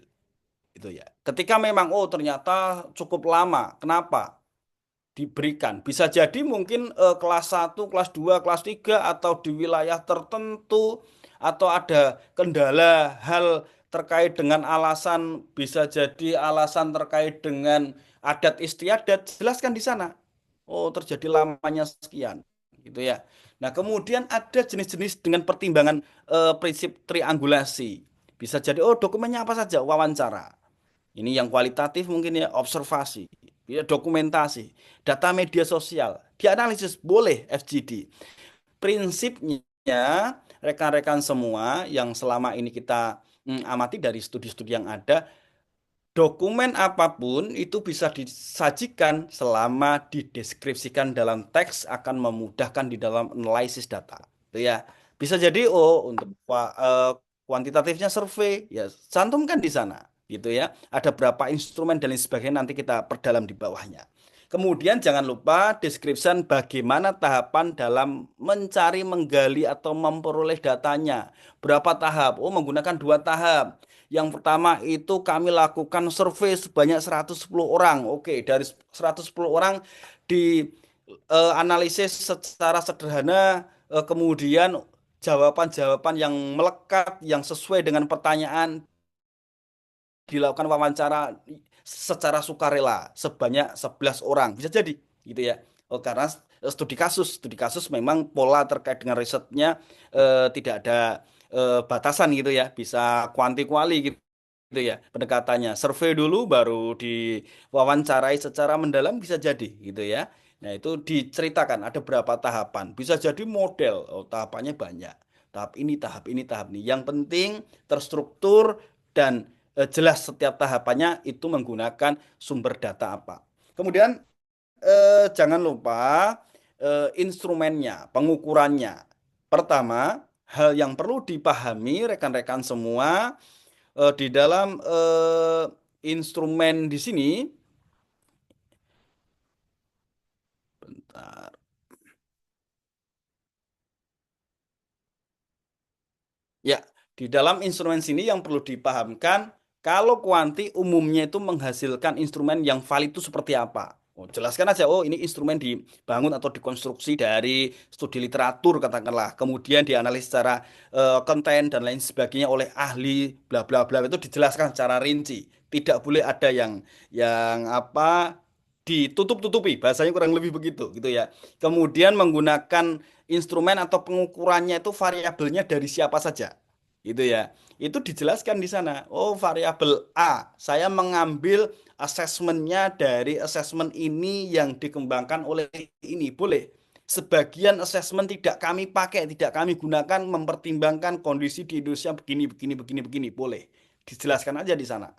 Itu ya. Ketika memang oh ternyata cukup lama, kenapa? Diberikan. Bisa jadi mungkin kelas 1, kelas 2, kelas 3 atau di wilayah tertentu atau ada kendala hal terkait dengan alasan, bisa jadi alasan terkait dengan adat istiadat, jelaskan di sana. Oh, terjadi lamanya sekian, gitu ya. Nah, kemudian ada jenis-jenis dengan pertimbangan prinsip triangulasi. Bisa jadi, oh dokumennya apa saja? Wawancara. Ini yang kualitatif mungkin ya, observasi, ya, dokumentasi, data media sosial, dianalisis boleh FGD. Prinsipnya rekan-rekan semua yang selama ini kita amati dari studi-studi yang ada, dokumen apapun itu bisa disajikan selama dideskripsikan dalam teks akan memudahkan di dalam analisis data. Itu ya. Bisa jadi untuk kuantitatifnya survei ya cantumkan di sana gitu ya. Ada berapa instrumen dan lain sebagainya nanti kita perdalam di bawahnya. Kemudian jangan lupa description bagaimana tahapan dalam mencari, menggali atau memperoleh datanya. Berapa tahap? Oh, menggunakan 2 tahap. Yang pertama itu kami lakukan survei sebanyak 110 orang. Oke, dari 110 orang di analisis secara sederhana, kemudian jawaban-jawaban yang melekat, yang sesuai dengan pertanyaan dilakukan wawancara secara sukarela sebanyak 11 orang. Bisa jadi gitu ya. Oh, karena studi kasus memang pola terkait dengan risetnya tidak ada batasan gitu ya, bisa kuanti-kuali gitu ya pendekatannya. Survei dulu baru diwawancarai secara mendalam bisa jadi gitu ya. Nah, itu diceritakan ada berapa tahapan. Bisa jadi model, oh, tahapannya banyak. Tahap ini, tahap ini, tahap ini. Yang penting terstruktur dan jelas setiap tahapannya itu menggunakan sumber data apa. Kemudian jangan lupa instrumennya, pengukurannya. Pertama, hal yang perlu dipahami rekan-rekan semua di dalam instrumen di sini. Bentar. Ya, di dalam instrumen sini yang perlu dipahamkan, kalau kuanti umumnya itu menghasilkan instrumen yang valid itu seperti apa. Oh, jelaskan aja, oh ini instrumen dibangun atau dikonstruksi dari studi literatur katakanlah. Kemudian dianalisis secara konten dan lain sebagainya oleh ahli bla bla bla itu dijelaskan secara rinci. Tidak boleh ada yang apa ditutup-tutupi, bahasanya kurang lebih begitu gitu ya. Kemudian menggunakan instrumen atau pengukurannya itu variabelnya dari siapa saja. Gitu ya. Itu dijelaskan di sana. Oh, variabel A. Saya mengambil asesmennya dari asesmen ini yang dikembangkan oleh ini. Boleh. Sebagian asesmen tidak kami pakai, tidak kami gunakan mempertimbangkan kondisi di Indonesia begini, begini, begini, begini. Boleh. Dijelaskan aja di sana.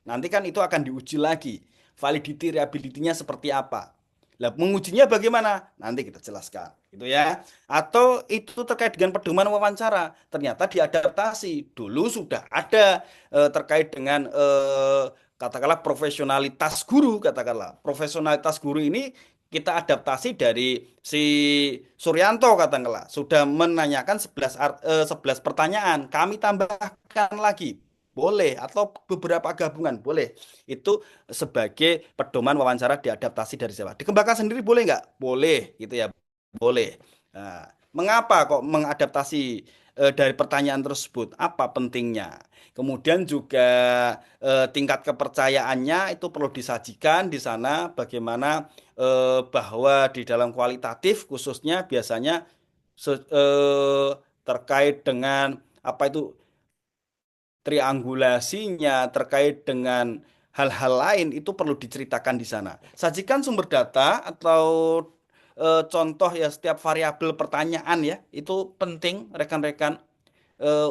Nanti kan itu akan diuji lagi. Validity, reliability-nya seperti apa. Lah, mengujinya bagaimana? Nanti kita jelaskan, gitu ya. Atau itu terkait dengan pedoman wawancara, ternyata diadaptasi. Dulu sudah ada terkait dengan katakanlah profesionalitas guru, katakanlah. Profesionalitas guru ini kita adaptasi dari si Suryanto katakanlah sudah menanyakan 11 pertanyaan. Kami tambahkan lagi. Boleh atau beberapa gabungan boleh. Itu sebagai pedoman wawancara diadaptasi dari siapa? Dikembangkan sendiri boleh nggak? Boleh gitu ya. Boleh. Nah, mengapa kok mengadaptasi dari pertanyaan tersebut? Apa pentingnya? Kemudian juga tingkat kepercayaannya itu perlu disajikan di sana bagaimana bahwa di dalam kualitatif khususnya biasanya terkait dengan apa itu triangulasinya terkait dengan hal-hal lain itu perlu diceritakan di sana. Sajikan sumber data atau contoh ya setiap variabel pertanyaan ya itu penting rekan-rekan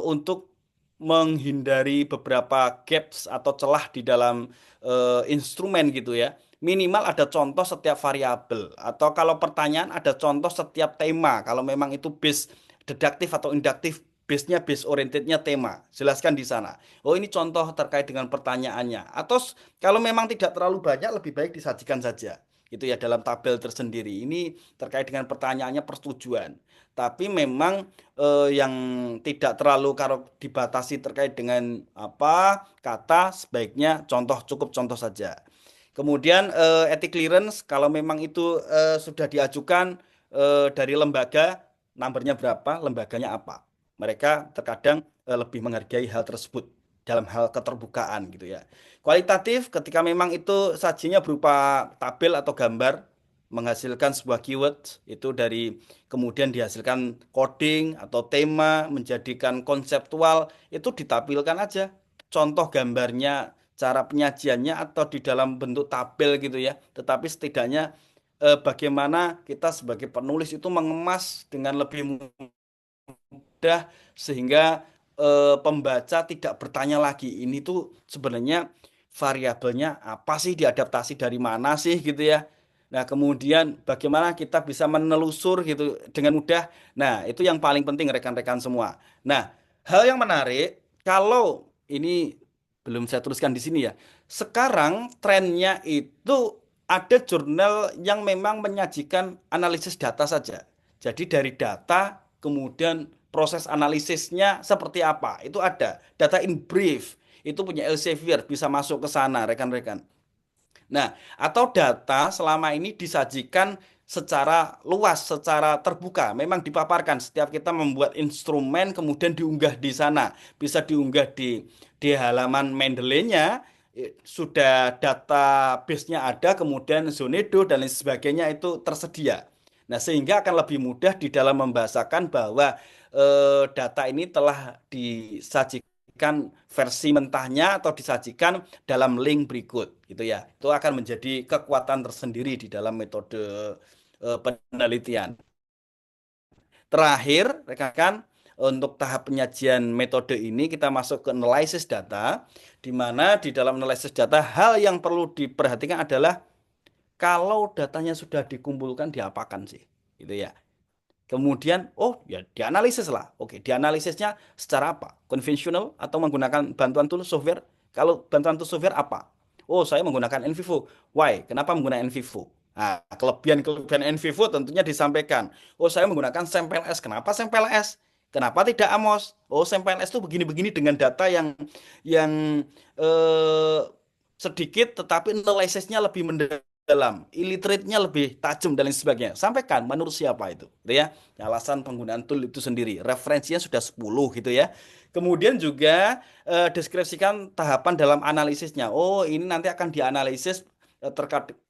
untuk menghindari beberapa gaps atau celah di dalam instrumen gitu ya. Minimal ada contoh setiap variabel atau kalau pertanyaan ada contoh setiap tema. Kalau memang itu base deduktif atau induktif, base-nya base orientednya tema. Jelaskan di sana. Oh, ini contoh terkait dengan pertanyaannya. Atau kalau memang tidak terlalu banyak lebih baik disajikan saja. Gitu ya dalam tabel tersendiri. Ini terkait dengan pertanyaannya persetujuan. Tapi memang yang tidak terlalu kalau dibatasi terkait dengan apa kata sebaiknya contoh cukup contoh saja. Kemudian ethic clearance kalau memang itu sudah diajukan dari lembaga, numbernya berapa, lembaganya apa. Mereka terkadang lebih menghargai hal tersebut. dalam hal keterbukaan gitu ya. Kualitatif ketika memang itu sajinya berupa tabel atau gambar menghasilkan sebuah keyword itu dari kemudian dihasilkan coding atau tema menjadikan konseptual itu ditampilkan aja contoh gambarnya cara penyajiannya atau di dalam bentuk tabel gitu ya. Tetapi setidaknya bagaimana kita sebagai penulis itu mengemas dengan lebih mudah sehingga pembaca tidak bertanya lagi ini tuh sebenarnya variabelnya apa sih, diadaptasi dari mana sih gitu ya. Nah, kemudian bagaimana kita bisa menelusur gitu dengan mudah. Nah, itu yang paling penting rekan-rekan semua. Nah, hal yang menarik kalau ini belum saya tuliskan di sini ya. Sekarang trennya itu ada jurnal yang memang menyajikan analisis data saja. Jadi dari data kemudian proses analisisnya seperti apa. Itu ada. Data in brief. Itu punya Elsevier bisa masuk ke sana rekan-rekan. Nah, atau data selama ini disajikan secara luas, secara terbuka, memang dipaparkan. Setiap kita membuat instrumen, kemudian diunggah di sana, bisa diunggah di halaman Mendeley-nya, sudah database-nya ada, kemudian Zonedo dan lain sebagainya itu tersedia. Nah, sehingga akan lebih mudah di dalam membahasakan bahwa data ini telah disajikan versi mentahnya atau disajikan dalam link berikut gitu ya. Itu akan menjadi kekuatan tersendiri di dalam metode penelitian. Terakhir, rekan-rekan, untuk tahap penyajian metode ini kita masuk ke analisis data, di mana di dalam analisis data hal yang perlu diperhatikan adalah kalau datanya sudah dikumpulkan diapakan sih, gitu ya. Kemudian, oh ya dianalisis lah. Oke, dianalisisnya secara apa? Konvensional atau menggunakan bantuan tool software? Kalau bantuan tool software apa? Oh, saya menggunakan NVivo. Why? Kenapa menggunakan NVivo? Nah, kelebihan-kelebihan NVivo tentunya disampaikan. Oh, saya menggunakan Sampel S. Kenapa Sampel S? Kenapa tidak Amos? Oh, Sampel S itu begini-begini dengan data yang eh, sedikit tetapi analisisnya lebih mendalam, illiterate-nya lebih tajam dan lain sebagainya. Sampaikan menurut siapa itu, gitu ya. Alasan penggunaan tool itu sendiri. Referensinya sudah 10 gitu ya. Kemudian juga deskripsikan tahapan dalam analisisnya. Oh, ini nanti akan dianalisis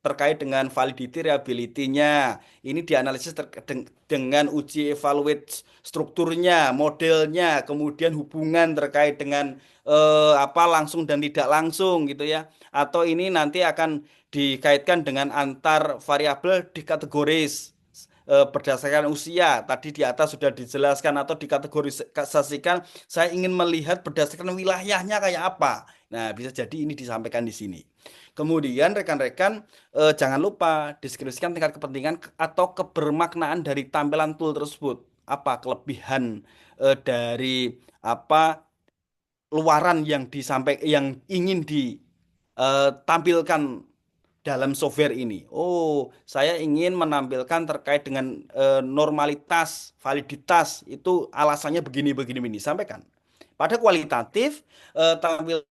terkait dengan validity reliability-nya. Ini dianalisis dengan uji evaluate strukturnya, modelnya, kemudian hubungan terkait dengan apa langsung dan tidak langsung gitu ya. Atau ini nanti akan dikaitkan dengan antar variabel dikategoris berdasarkan usia. Tadi di atas sudah dijelaskan atau dikategorisasikan. Saya ingin melihat berdasarkan wilayahnya kayak apa. Nah, bisa jadi ini disampaikan di sini. Kemudian rekan-rekan jangan lupa deskripsikan tingkat kepentingan atau kebermaknaan dari tampilan tool tersebut. Apa kelebihan dari apa luaran yang yang ingin ditampilkan dalam software ini. Oh, saya ingin menampilkan terkait dengan normalitas, validitas itu alasannya begini. Sampaikan. Pada kualitatif tampilkan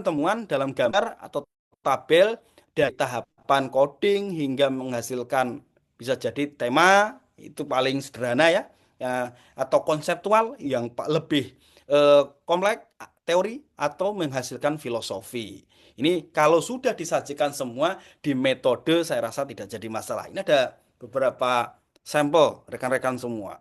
temuan dalam gambar atau tabel dari tahapan coding hingga menghasilkan bisa jadi tema itu paling sederhana ya, atau konseptual yang lebih kompleks teori atau menghasilkan filosofi. Ini kalau sudah disajikan semua di metode saya rasa tidak jadi masalah. Ini ada beberapa sampel rekan-rekan semua.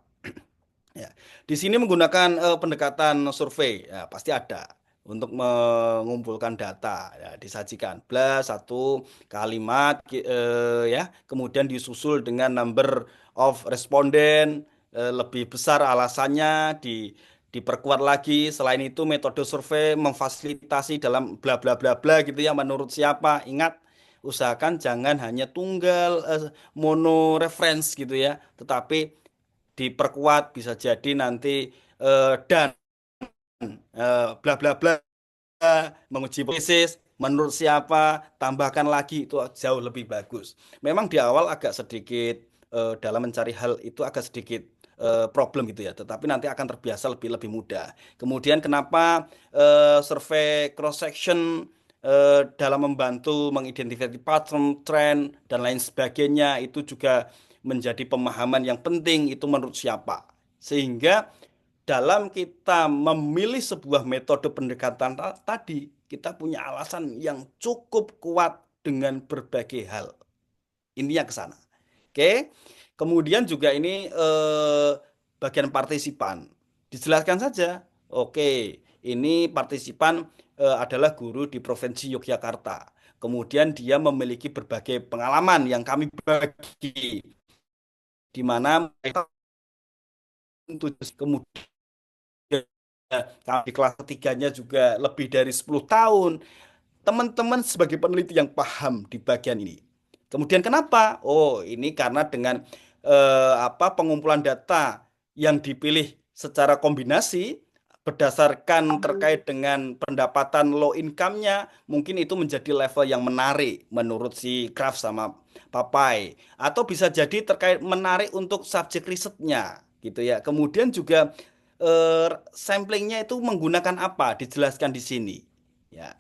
Ya, di sini menggunakan pendekatan survei, ya, pasti ada untuk mengumpulkan data, ya, disajikan satu kalimat, ya, kemudian disusul dengan number of respondent lebih besar alasannya diperkuat lagi. Selain itu metode survei memfasilitasi dalam bla bla bla bla gitu ya. Menurut siapa? Ingat usahakan jangan hanya tunggal mono reference gitu ya, tetapi diperkuat bisa jadi nanti dan bla bla bla menguji hipotesis menurut siapa tambahkan lagi itu jauh lebih bagus. Memang di awal agak sedikit dalam mencari hal itu agak sedikit problem gitu ya, tetapi nanti akan terbiasa lebih lebih mudah. Kemudian kenapa survei cross section dalam membantu mengidentifikasi pattern, trend dan lain sebagainya itu juga menjadi pemahaman yang penting itu menurut siapa. Sehingga dalam kita memilih sebuah metode pendekatan tadi, kita punya alasan yang cukup kuat dengan berbagai hal. Intinya ke sana. Oke. Kemudian juga ini bagian partisipan. Dijelaskan saja. Oke, ini partisipan adalah guru di Provinsi Yogyakarta. Kemudian dia memiliki berbagai pengalaman yang kami bagi, di mana mereka kemudian di kelas ketiganya juga lebih dari 10 tahun. Teman-teman sebagai peneliti yang paham di bagian ini. Kemudian kenapa? Oh, ini karena dengan pengumpulan data yang dipilih secara kombinasi berdasarkan terkait dengan pendapatan low income-nya, mungkin itu menjadi level yang menarik menurut si Kraft sama Papai. Atau bisa jadi terkait menarik untuk subjek risetnya, gitu ya. Kemudian juga samplingnya itu menggunakan apa? Dijelaskan di sini. Ya,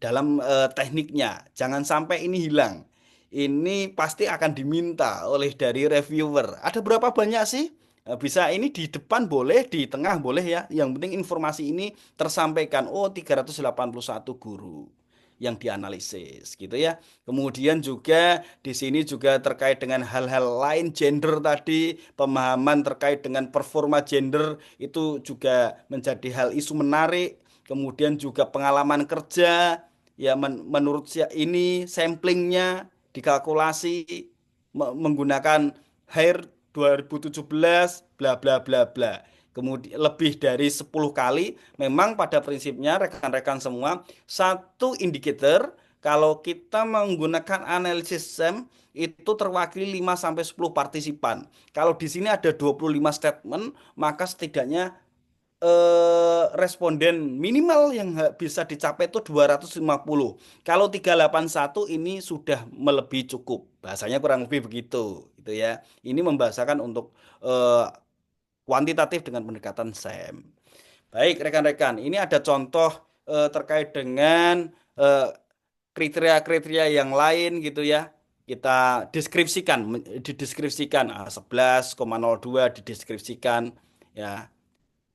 dalam tekniknya. Jangan sampai ini hilang. Ini pasti akan diminta oleh dari reviewer. Ada berapa banyak sih? Bisa ini di depan boleh, di tengah boleh ya. Yang penting informasi ini tersampaikan. Oh, 381 guru yang dianalisis gitu ya. Kemudian juga di sini juga terkait dengan hal-hal lain gender tadi, pemahaman terkait dengan performa gender itu juga menjadi hal isu menarik. Kemudian juga pengalaman kerja. Ya, menurut ini samplingnya dikalkulasi menggunakan HAIR 2017 bla bla bla bla. Kemudian lebih dari 10 kali memang pada prinsipnya rekan-rekan semua satu indikator kalau kita menggunakan analisis SEM itu terwakili 5 sampai 10 partisipan. Kalau di sini ada 25 statement, maka setidaknya responden minimal yang bisa dicapai itu 250. Kalau 381 ini sudah melebihi cukup. Bahasanya kurang lebih begitu, gitu ya. Ini membahasakan untuk kuantitatif dengan pendekatan SEM. Baik, rekan-rekan, ini ada contoh terkait dengan kriteria-kriteria yang lain gitu ya. Kita dideskripsikan 11,02 dideskripsikan ya.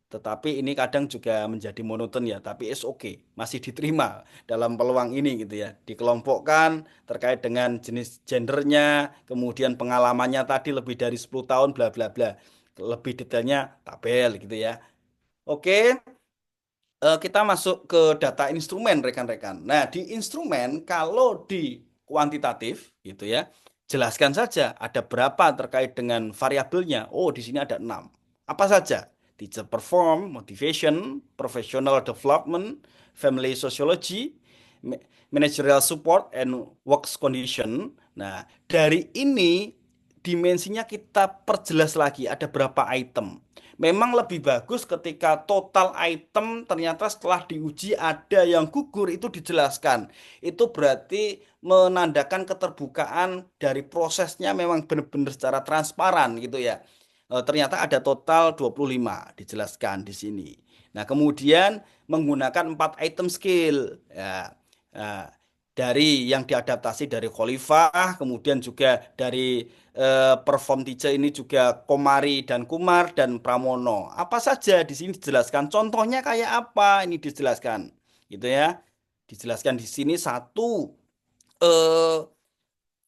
Tetapi ini kadang juga menjadi monoton ya, tapi it's okay, masih diterima dalam peluang ini gitu ya. Dikelompokkan terkait dengan jenis gendernya, kemudian pengalamannya tadi lebih dari 10 tahun bla bla bla. Lebih detailnya tabel gitu ya. Oke, kita masuk ke data instrumen rekan-rekan. Nah, di instrumen kalau di kuantitatif gitu ya, jelaskan saja ada berapa terkait dengan variabelnya. Oh, di sini ada 6. Apa saja? Teacher perform, motivation, professional development, family sociology, managerial support, and works condition. Nah, dari ini dimensinya kita perjelas lagi ada berapa item. Memang lebih bagus ketika total item ternyata setelah diuji ada yang gugur itu dijelaskan. Itu berarti menandakan keterbukaan dari prosesnya memang benar-benar secara transparan gitu ya. Ternyata ada total 25 dijelaskan di sini. Nah, kemudian menggunakan 4 item skill ya. Nah, dari yang diadaptasi dari Khalifah, kemudian juga dari perform teacher ini juga Komari dan Kumar dan Pramono. Apa saja di sini dijelaskan. Contohnya kayak apa ini dijelaskan, gitu ya. Dijelaskan di sini satu eh,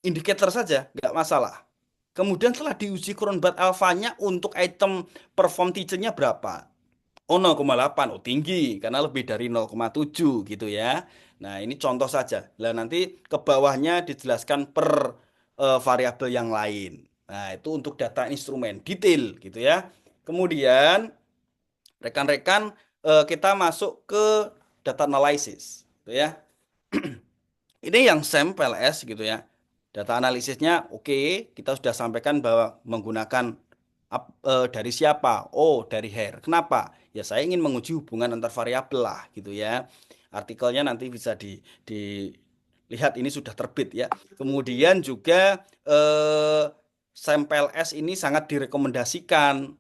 indikator saja, nggak masalah. Kemudian setelah diuji Cronbach's alfanya untuk item perform teacher-nya berapa? Oh 0,8, oh tinggi karena lebih dari 0,7 gitu ya. Nah ini contoh saja. Nah nanti ke bawahnya dijelaskan per variabel yang lain. Nah itu untuk data instrumen detail gitu ya. Kemudian rekan-rekan kita masuk ke data analysis gitu ya. Ini yang SEM PLS gitu ya. Data analisisnya oke, kita sudah sampaikan bahwa menggunakan dari siapa? Oh, dari HAIR. Kenapa? Ya saya ingin menguji hubungan antar variabel lah gitu ya. Artikelnya nanti bisa dilihat ini sudah terbit ya. Kemudian juga SEM PLS ini sangat direkomendasikan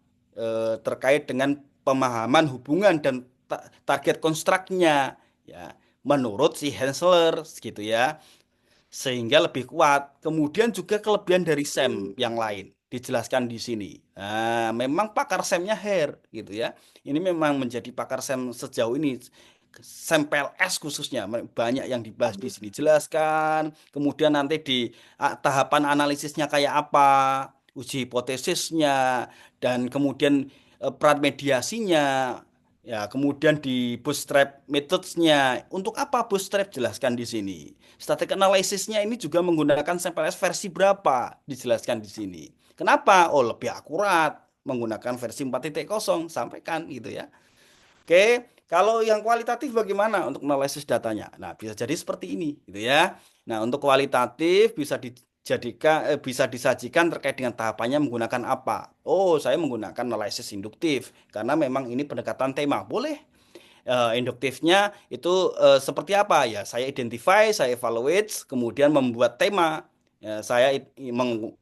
terkait dengan pemahaman hubungan dan target konstruknya ya menurut si Hensler gitu ya, sehingga lebih kuat. Kemudian juga kelebihan dari SEM yang lain. dijelaskan di sini. Nah, memang pakar SEM-nya Her gitu ya. Ini memang menjadi pakar SEM sejauh ini. SEM PLS khususnya banyak yang dibahas di sini jelaskan. Kemudian nanti di tahapan analisisnya kayak apa, uji hipotesisnya, dan kemudian peran mediasinya. Ya, kemudian di bootstrap methods-nya. Untuk apa bootstrap jelaskan di sini. Static analysisnya ini juga menggunakan sampel versi berapa dijelaskan di sini. Kenapa? Oh, lebih akurat menggunakan versi 4.0 sampaikan gitu ya. Oke, kalau yang kualitatif bagaimana untuk analisis datanya? Nah, bisa jadi seperti ini gitu ya. Nah, untuk kualitatif bisa disajikan terkait dengan tahapannya menggunakan apa? Oh, saya menggunakan analisis induktif karena memang ini pendekatan tema. Boleh. Induktifnya itu seperti apa ya? Saya identify, saya evaluate, kemudian membuat tema. Ya, saya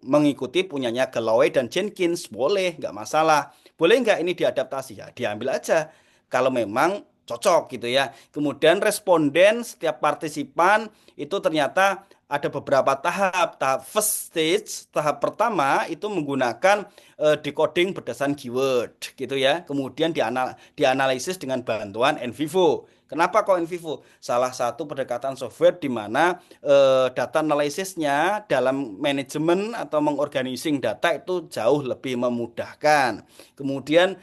mengikuti punyanya Galloway dan Jenkins, boleh, nggak masalah. Boleh nggak ini diadaptasi? Ya, diambil aja. Kalau memang cocok gitu ya. Kemudian responden setiap partisipan itu ternyata ada beberapa tahap. Tahap first stage, tahap pertama itu menggunakan decoding berdasarkan keyword gitu ya. Kemudian dianalisis dengan bantuan NVivo. Kenapa kok NVivo? Salah satu pendekatan software di mana data analisisnya dalam manajemen atau mengorganising data itu jauh lebih memudahkan. Kemudian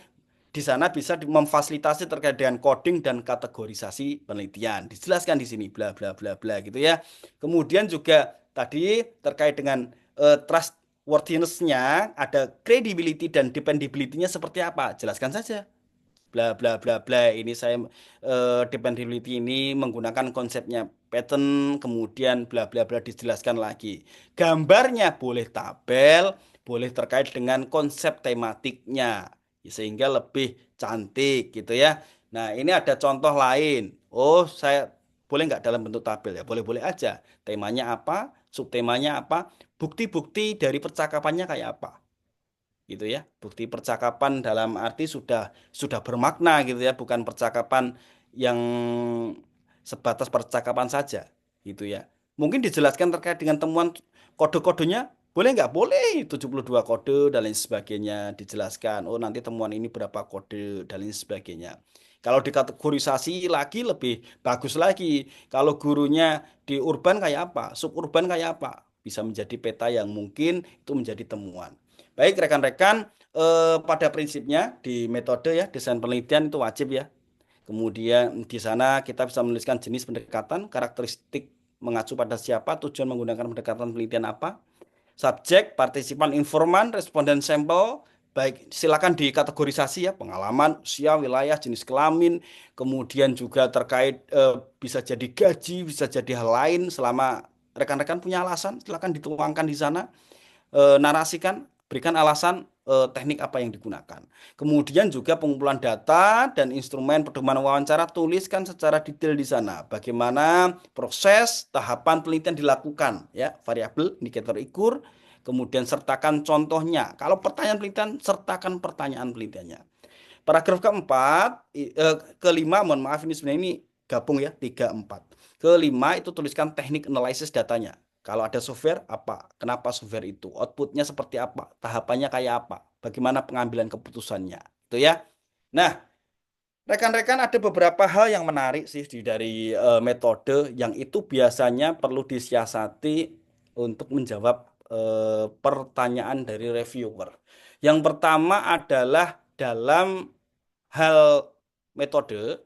di sana bisa memfasilitasi terkait dengan coding dan kategorisasi penelitian. Dijelaskan di sini bla bla bla bla gitu ya. Kemudian juga tadi terkait dengan trustworthiness-nya, ada credibility dan dependability-nya seperti apa? Jelaskan saja bla bla bla bla. Ini saya dependability ini menggunakan konsepnya pattern, kemudian bla bla bla dijelaskan lagi. Gambarnya boleh tabel, boleh terkait dengan konsep tematiknya sehingga lebih cantik gitu ya. Nah, ini ada contoh lain. Oh, saya boleh nggak dalam bentuk tabel ya? Boleh-boleh aja. Temanya apa, subtemanya apa, bukti-bukti dari percakapannya kayak apa gitu ya. Bukti percakapan dalam arti sudah bermakna gitu ya, bukan percakapan yang sebatas percakapan saja gitu ya. Mungkin dijelaskan terkait dengan temuan kode-kodenya, boleh nggak? Boleh, 72 kode dan lain sebagainya dijelaskan. Oh, nanti temuan ini berapa kode dan lain sebagainya. Kalau dikategorisasi lagi lebih bagus lagi. Kalau gurunya di urban kayak apa, suburban kayak apa, bisa menjadi peta yang mungkin itu menjadi temuan. Baik rekan-rekan, pada prinsipnya di metode ya desain penelitian itu wajib ya. Kemudian di sana kita bisa menuliskan jenis pendekatan, karakteristik mengacu pada siapa, tujuan menggunakan pendekatan penelitian apa, subjek, partisipan, informan, responden sampel. Baik, silakan dikategorisasi ya, pengalaman, usia, wilayah, jenis kelamin, kemudian juga terkait bisa jadi gaji, bisa jadi hal lain selama rekan-rekan punya alasan, silakan dituangkan di sana, narasikan, berikan alasan teknik apa yang digunakan. Kemudian juga pengumpulan data dan instrumen pedoman wawancara, tuliskan secara detail di sana bagaimana proses tahapan penelitian dilakukan ya, variabel, indikator ukur, kemudian sertakan contohnya. Kalau pertanyaan penelitian, sertakan pertanyaan penelitiannya. Paragraf keempat, kelima, mohon maaf ini sebenarnya ini gabung ya, 3, 4. Kelima itu tuliskan teknik analisis datanya. Kalau ada software, apa? Kenapa software itu? Outputnya seperti apa? Tahapannya kayak apa? Bagaimana pengambilan keputusannya? Itu ya. Nah, rekan-rekan ada beberapa hal yang menarik sih dari metode yang itu biasanya perlu disiasati untuk menjawab pertanyaan dari reviewer. Yang pertama adalah dalam hal metode,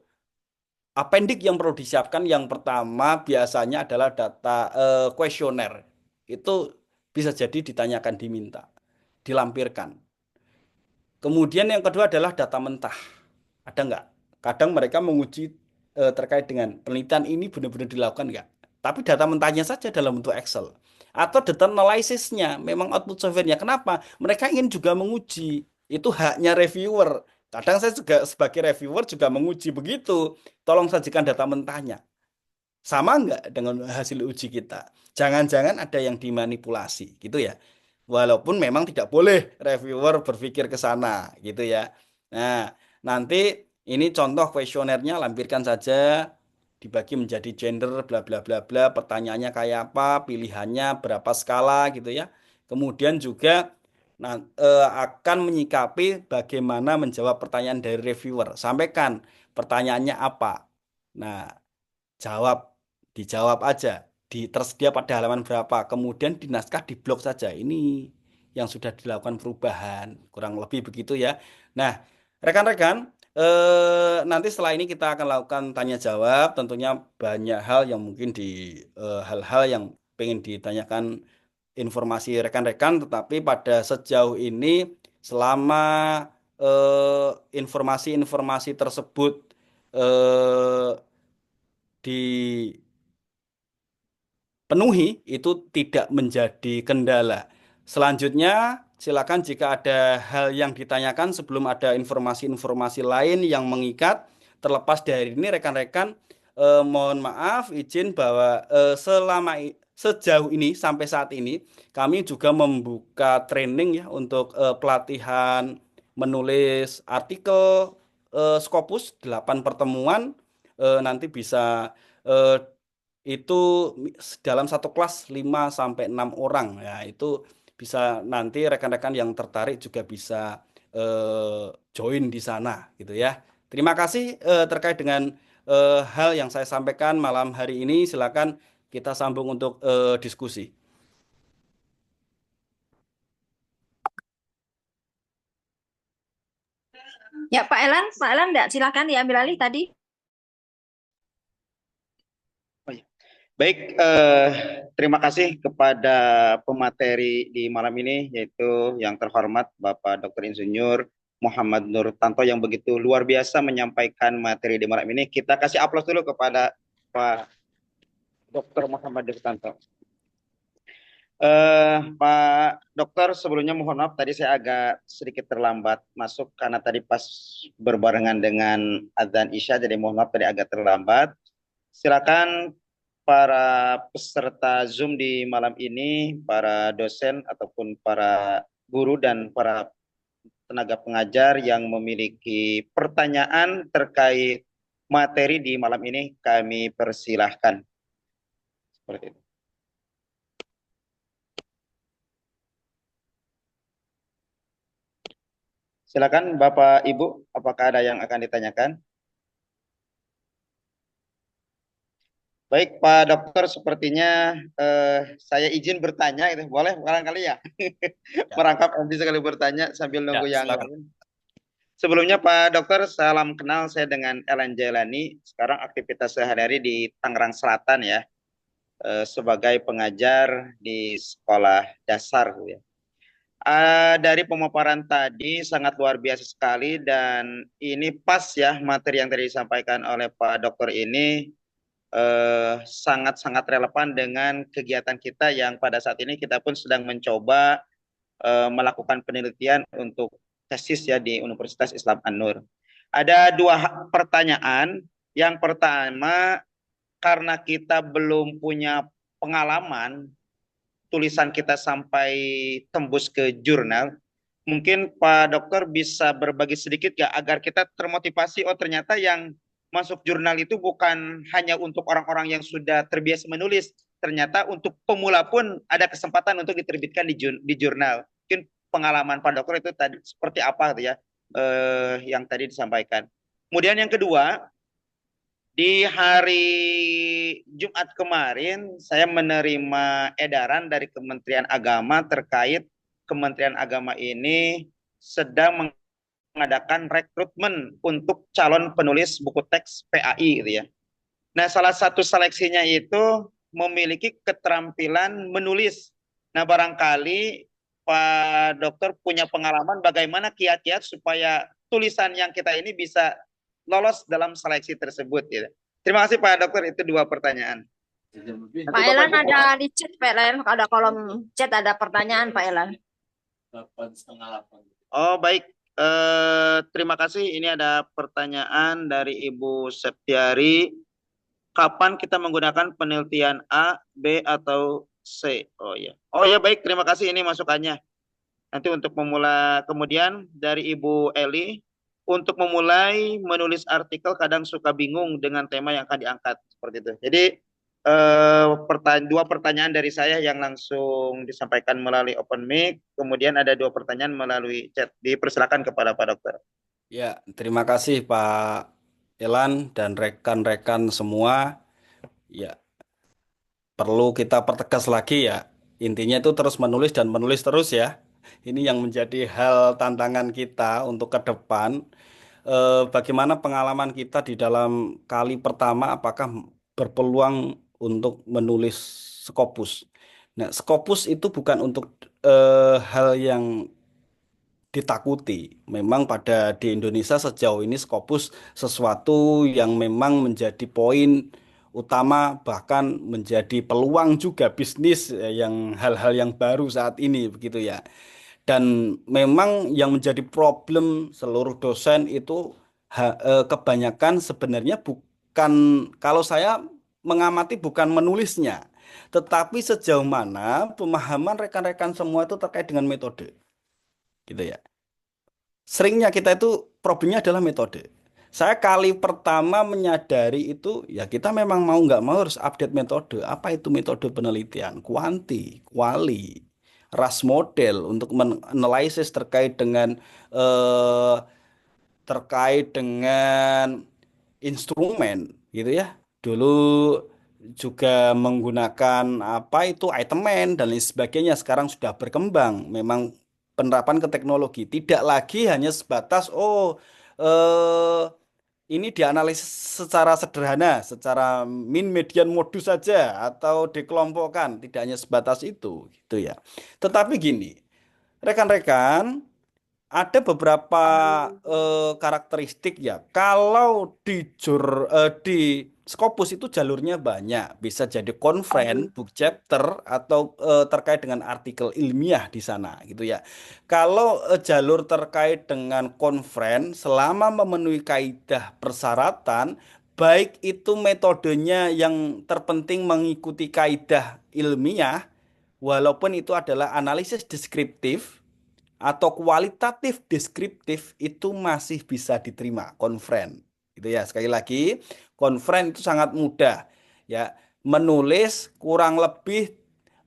apendik yang perlu disiapkan yang pertama biasanya adalah data kuesioner. Itu bisa jadi ditanyakan diminta, dilampirkan. Kemudian yang kedua adalah data mentah. Ada nggak? Kadang mereka menguji terkait dengan penelitian ini benar-benar dilakukan nggak? Tapi data mentahnya saja dalam bentuk Excel. Atau data analisisnya, memang output software-nya. Kenapa? Mereka ingin juga menguji. Itu haknya reviewer. Kadang saya juga sebagai reviewer juga menguji begitu. Tolong sajikan data mentahnya. Sama nggak dengan hasil uji kita? Jangan-jangan ada yang dimanipulasi gitu ya. Walaupun memang tidak boleh reviewer berpikir ke sana gitu ya. Nah, nanti ini contoh kuesionernya, lampirkan saja, dibagi menjadi gender bla bla bla bla, pertanyaannya kayak apa, pilihannya berapa skala gitu ya. Kemudian juga Nah, akan menyikapi bagaimana menjawab pertanyaan dari reviewer. Sampaikan pertanyaannya apa. Nah, jawab, dijawab aja. Tersedia pada halaman berapa. Kemudian di naskah di blok saja. Ini yang sudah dilakukan perubahan. Kurang lebih begitu ya. Nah, rekan-rekan, nanti setelah ini kita akan lakukan tanya jawab. Tentunya banyak hal yang mungkin hal-hal yang pengen ditanyakan informasi rekan-rekan, tetapi pada sejauh ini selama informasi-informasi tersebut eh, dipenuhi, itu tidak menjadi kendala. Selanjutnya, silakan jika ada hal yang ditanyakan sebelum ada informasi-informasi lain yang mengikat. Terlepas dari ini, rekan-rekan, mohon maaf, izin bahwa sejauh ini sampai saat ini kami juga membuka training ya untuk pelatihan menulis artikel Scopus 8 pertemuan. Nanti bisa eh, itu dalam satu kelas 5 sampai 6 orang. Ya, itu bisa nanti rekan-rekan yang tertarik juga bisa join di sana gitu ya. Terima kasih terkait dengan hal yang saya sampaikan malam hari ini. Silakan kita sambung untuk diskusi. Ya, Pak Elan enggak, silakan diambil alih tadi. Baik, terima kasih kepada pemateri di malam ini, yaitu yang terhormat Bapak Dr. Insinyur Muhammad Nur Tanto yang begitu luar biasa menyampaikan materi di malam ini. Kita kasih aplaus dulu kepada Pak Dr. Muhammad Nur Tanto. Pak Dokter, sebelumnya mohon maaf tadi saya agak sedikit terlambat masuk karena tadi pas berbarengan dengan adzan Isya, jadi mohon maaf tadi agak terlambat. Silakan para peserta Zoom di malam ini, para dosen ataupun para guru dan para tenaga pengajar yang memiliki pertanyaan terkait materi di malam ini, kami persilahkan. Seperti itu. Silakan Bapak Ibu, apakah ada yang akan ditanyakan? Baik, Pak Dokter, sepertinya saya izin bertanya, gitu. Boleh barangkali ya? Merangkap MC sekali bertanya sambil nunggu yang silakan. lain. Sebelumnya Pak Dokter, salam kenal, saya dengan Ellen Jailani. Sekarang aktivitas sehari-hari di Tangerang Selatan ya, sebagai pengajar di sekolah dasar. Ya. Dari pemaparan tadi sangat luar biasa sekali dan ini pas ya materi yang tadi disampaikan oleh Pak Dokter ini sangat-sangat relevan dengan kegiatan kita yang pada saat ini kita pun sedang mencoba melakukan penelitian untuk tesis ya di Universitas Islam An-Nur. Ada dua pertanyaan. Yang pertama, karena kita belum punya pengalaman tulisan kita sampai tembus ke jurnal, mungkin Pak Dokter bisa berbagi sedikit ya agar kita termotivasi, oh ternyata yang masuk jurnal itu bukan hanya untuk orang-orang yang sudah terbiasa menulis, ternyata untuk pemula pun ada kesempatan untuk diterbitkan di jurnal. Mungkin pengalaman Pak Dokter itu tadi seperti apa ya yang tadi disampaikan. Kemudian yang kedua, di hari Jumat kemarin saya menerima edaran dari Kementerian Agama terkait Kementerian Agama ini sedang mengadakan rekrutmen untuk calon penulis buku teks PAI gitu ya. Nah, salah satu seleksinya itu memiliki keterampilan menulis. Nah, barangkali Pak Dokter punya pengalaman bagaimana kiat-kiat supaya tulisan yang kita ini bisa lolos dalam seleksi tersebut. Gitu. Terima kasih Pak Dokter, itu dua pertanyaan. Pak Elan ada di chat, Pak Elan, ada kolom chat ada pertanyaan Pak Elan. Oh baik, terima kasih. Ini ada pertanyaan dari Ibu Septiari. Kapan kita menggunakan penelitian A, B, atau C? Oh ya baik, terima kasih ini masukannya. Nanti untuk memulai, kemudian dari Ibu Eli, untuk memulai menulis artikel kadang suka bingung dengan tema yang akan diangkat seperti itu. Jadi dua pertanyaan dari saya yang langsung disampaikan melalui open mic, kemudian ada 2 pertanyaan melalui chat. Dipersilakan kepada Pak Dokter. Ya, terima kasih Pak Elan dan rekan-rekan semua. Ya, perlu kita pertegas lagi ya. Intinya itu terus menulis dan menulis terus ya. Ini yang menjadi hal tantangan kita untuk ke depan. Bagaimana pengalaman kita di dalam kali pertama, apakah berpeluang untuk menulis Scopus? Nah, Scopus itu bukan untuk hal yang ditakuti. Memang pada di Indonesia sejauh ini Scopus sesuatu yang memang menjadi poin utama, bahkan menjadi peluang juga bisnis yang hal-hal yang baru saat ini begitu ya. Dan memang yang menjadi problem seluruh dosen itu kebanyakan sebenarnya bukan, kalau saya mengamati bukan menulisnya, tetapi sejauh mana pemahaman rekan-rekan semua itu terkait dengan metode, gitu ya. Seringnya kita itu problemnya adalah metode. Saya kali pertama menyadari itu ya kita memang mau nggak mau harus update metode. Apa itu metode penelitian? Kuanti, kuali, RAS model untuk menganalisis eh, terkait dengan instrumen gitu ya. Dulu juga menggunakan apa itu itemen dan lain sebagainya. Sekarang sudah berkembang. Memang penerapan ke teknologi tidak lagi hanya sebatas eh, ini dianalisis secara sederhana, secara min median modus saja atau dikelompokkan, tidak hanya sebatas itu gitu ya. Tetapi gini, rekan-rekan, ada beberapa karakteristik ya. Kalau di Scopus itu jalurnya banyak, bisa jadi conference, book chapter atau terkait dengan artikel ilmiah di sana gitu ya. Kalau jalur terkait dengan conference selama memenuhi kaidah persyaratan, baik itu metodenya yang terpenting mengikuti kaidah ilmiah, walaupun itu adalah analisis deskriptif atau kualitatif deskriptif, itu masih bisa diterima konferen gitu ya. Sekali lagi, konferen itu sangat mudah ya, menulis kurang lebih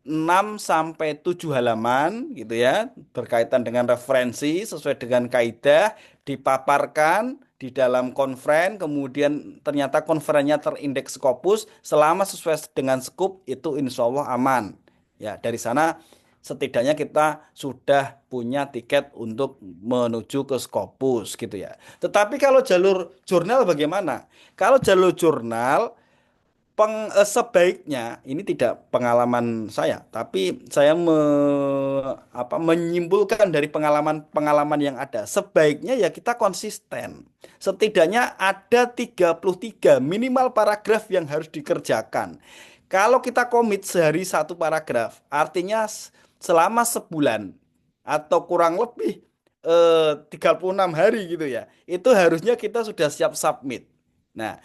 6 sampai 7 halaman gitu ya, berkaitan dengan referensi sesuai dengan kaidah, dipaparkan di dalam konferen, kemudian ternyata konferennya terindeks Scopus, selama sesuai dengan scope itu insya Allah aman ya. Dari sana setidaknya kita sudah punya tiket untuk menuju ke Scopus gitu ya. Tetapi kalau jalur jurnal bagaimana? Kalau jalur jurnal sebaiknya, ini tidak pengalaman saya, tapi saya menyimpulkan dari pengalaman-pengalaman yang ada. Sebaiknya ya kita konsisten. Setidaknya ada 33 minimal paragraf yang harus dikerjakan. Kalau kita komit sehari 1 paragraf, artinya selama sebulan atau kurang lebih 36 hari gitu ya. Itu harusnya kita sudah siap submit. Nah,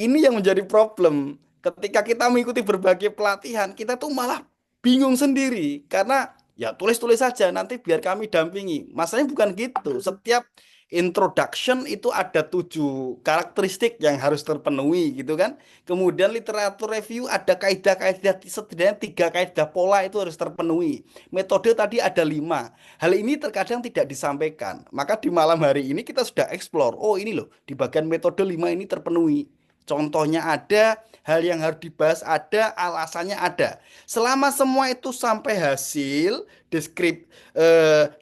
ini yang menjadi problem. Ketika kita mengikuti berbagai pelatihan, kita tuh malah bingung sendiri. Karena ya tulis-tulis saja, nanti biar kami dampingi. Masalahnya bukan gitu. Setiap introduction itu ada 7 karakteristik yang harus terpenuhi gitu kan. Kemudian literatur review ada kaidah-kaidah, setidaknya 3 kaidah pola itu harus terpenuhi. Metode tadi ada 5. Hal ini terkadang tidak disampaikan. Maka di malam hari ini kita sudah explore. Oh ini loh, di bagian metode 5 ini terpenuhi. Contohnya ada, hal yang harus dibahas ada, alasannya ada. Selama semua itu sampai hasil,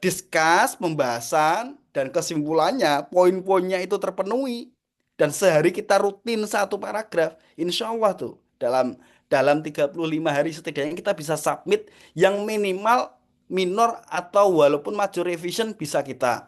diskus, pembahasan, dan kesimpulannya, poin-poinnya itu terpenuhi. Dan sehari kita rutin 1 paragraf, insya Allah tuh, dalam 35 hari setidaknya kita bisa submit yang minimal minor atau walaupun major revision bisa kita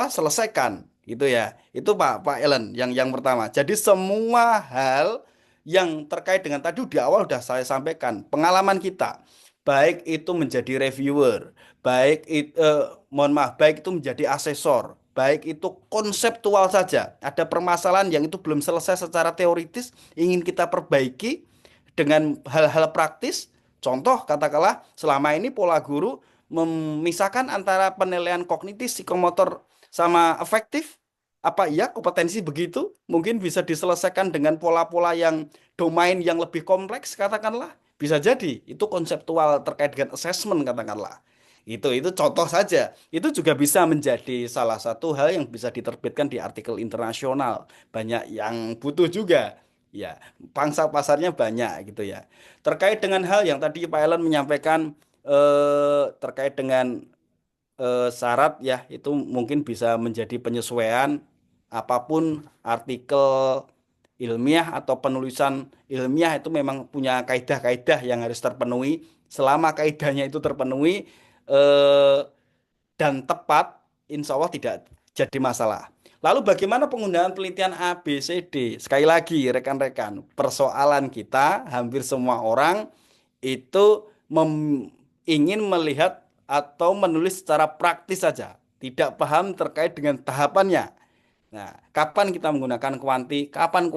selesaikan gitu ya. Itu Pak Ellen yang pertama. Jadi semua hal yang terkait dengan tadi di awal sudah saya sampaikan, pengalaman kita, baik itu menjadi reviewer, baik itu menjadi asesor, baik itu konseptual saja, ada permasalahan yang itu belum selesai secara teoritis, ingin kita perbaiki dengan hal-hal praktis. Contoh katakanlah selama ini pola guru memisahkan antara penilaian kognitif, psikomotor sama afektif. Apa iya kompetensi begitu mungkin bisa diselesaikan dengan pola-pola yang domain yang lebih kompleks katakanlah? Bisa jadi itu konseptual terkait dengan assessment katakanlah. Itu contoh saja. Itu juga bisa menjadi salah satu hal yang bisa diterbitkan di artikel internasional. Banyak yang butuh juga. Ya, pangsa pasarnya banyak gitu ya. Terkait dengan hal yang tadi Pak Ellen menyampaikan terkait dengan syarat ya itu mungkin bisa menjadi penyesuaian apapun artikel ilmiah atau penulisan ilmiah itu memang punya kaidah-kaidah yang harus terpenuhi. Selama kaidahnya itu terpenuhi eh, dan tepat, insya Allah tidak jadi masalah. Lalu bagaimana penggunaan penelitian A, B, C, D? Sekali lagi rekan-rekan, persoalan kita hampir semua orang itu ingin melihat atau menulis secara praktis saja, tidak paham terkait dengan tahapannya. Nah, kapan kita menggunakan kuanti, kapan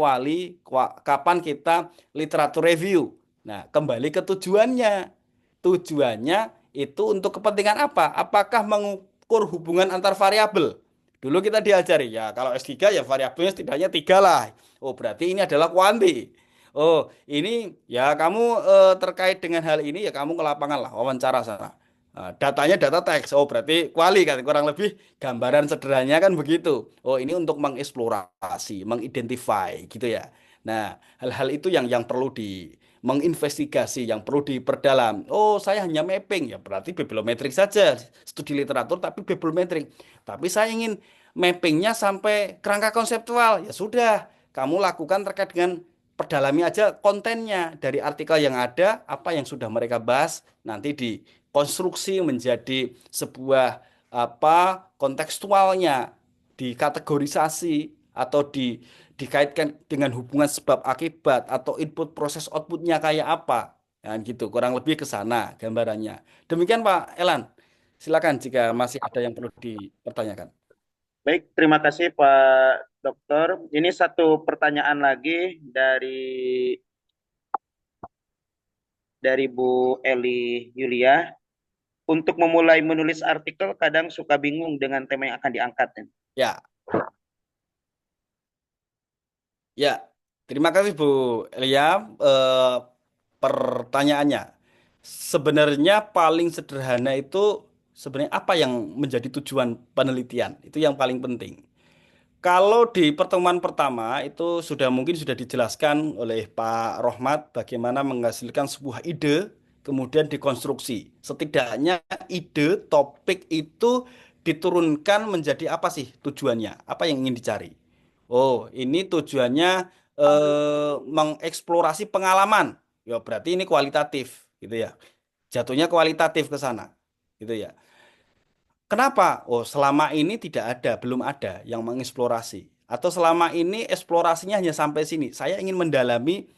kapan kita literatur review. Nah, kembali ke tujuannya. Tujuannya itu untuk kepentingan apa? Apakah mengukur hubungan antar variabel? Dulu kita diajari ya, kalau S3 ya variabelnya setidaknya 3 lah. Oh, berarti ini adalah kuanti. Oh, ini ya kamu terkait dengan hal ini ya kamu ke lapangan lah, wawancara sana. Nah, datanya data teks. Oh, berarti kuali kan kurang lebih gambaran sederhananya kan begitu. Oh, ini untuk mengeksplorasi, mengidentify gitu ya. Nah, hal-hal itu yang perlu menginvestigasi, yang perlu diperdalam. Oh, saya hanya mapping ya, berarti bibliometrik saja, studi literatur tapi bibliometrik. Tapi saya ingin mappingnya sampai kerangka konseptual. Ya sudah, kamu lakukan terkait dengan perdalami aja kontennya dari artikel yang ada, apa yang sudah mereka bahas, nanti dikonstruksi menjadi sebuah apa kontekstualnya, dikategorisasi atau dikaitkan dengan hubungan sebab akibat atau input proses outputnya kayak apa. Nah, gitu, kurang lebih ke sana gambarannya. Demikian Pak Elan. Silakan jika masih ada yang perlu dipertanyakan. Baik, terima kasih Pak Dokter. Ini satu pertanyaan lagi dari Bu Eli Yulia. Untuk memulai menulis artikel kadang suka bingung dengan tema yang akan diangkat. Ya, ya. Terima kasih Bu Elia. Eh, Pertanyaannya, sebenarnya paling sederhana itu sebenarnya apa yang menjadi tujuan penelitian? Itu yang paling penting. Kalau di pertemuan pertama itu mungkin sudah dijelaskan oleh Pak Rohmat bagaimana menghasilkan sebuah ide kemudian dikonstruksi. Setidaknya ide topik itu diturunkan menjadi apa sih tujuannya? Apa yang ingin dicari? Oh, ini tujuannya mengeksplorasi pengalaman. Ya berarti ini kualitatif gitu ya. Jatuhnya kualitatif ke sana gitu ya. Kenapa? Oh, selama ini tidak ada, belum ada yang mengeksplorasi. Atau selama ini eksplorasinya hanya sampai sini. Saya ingin mendalami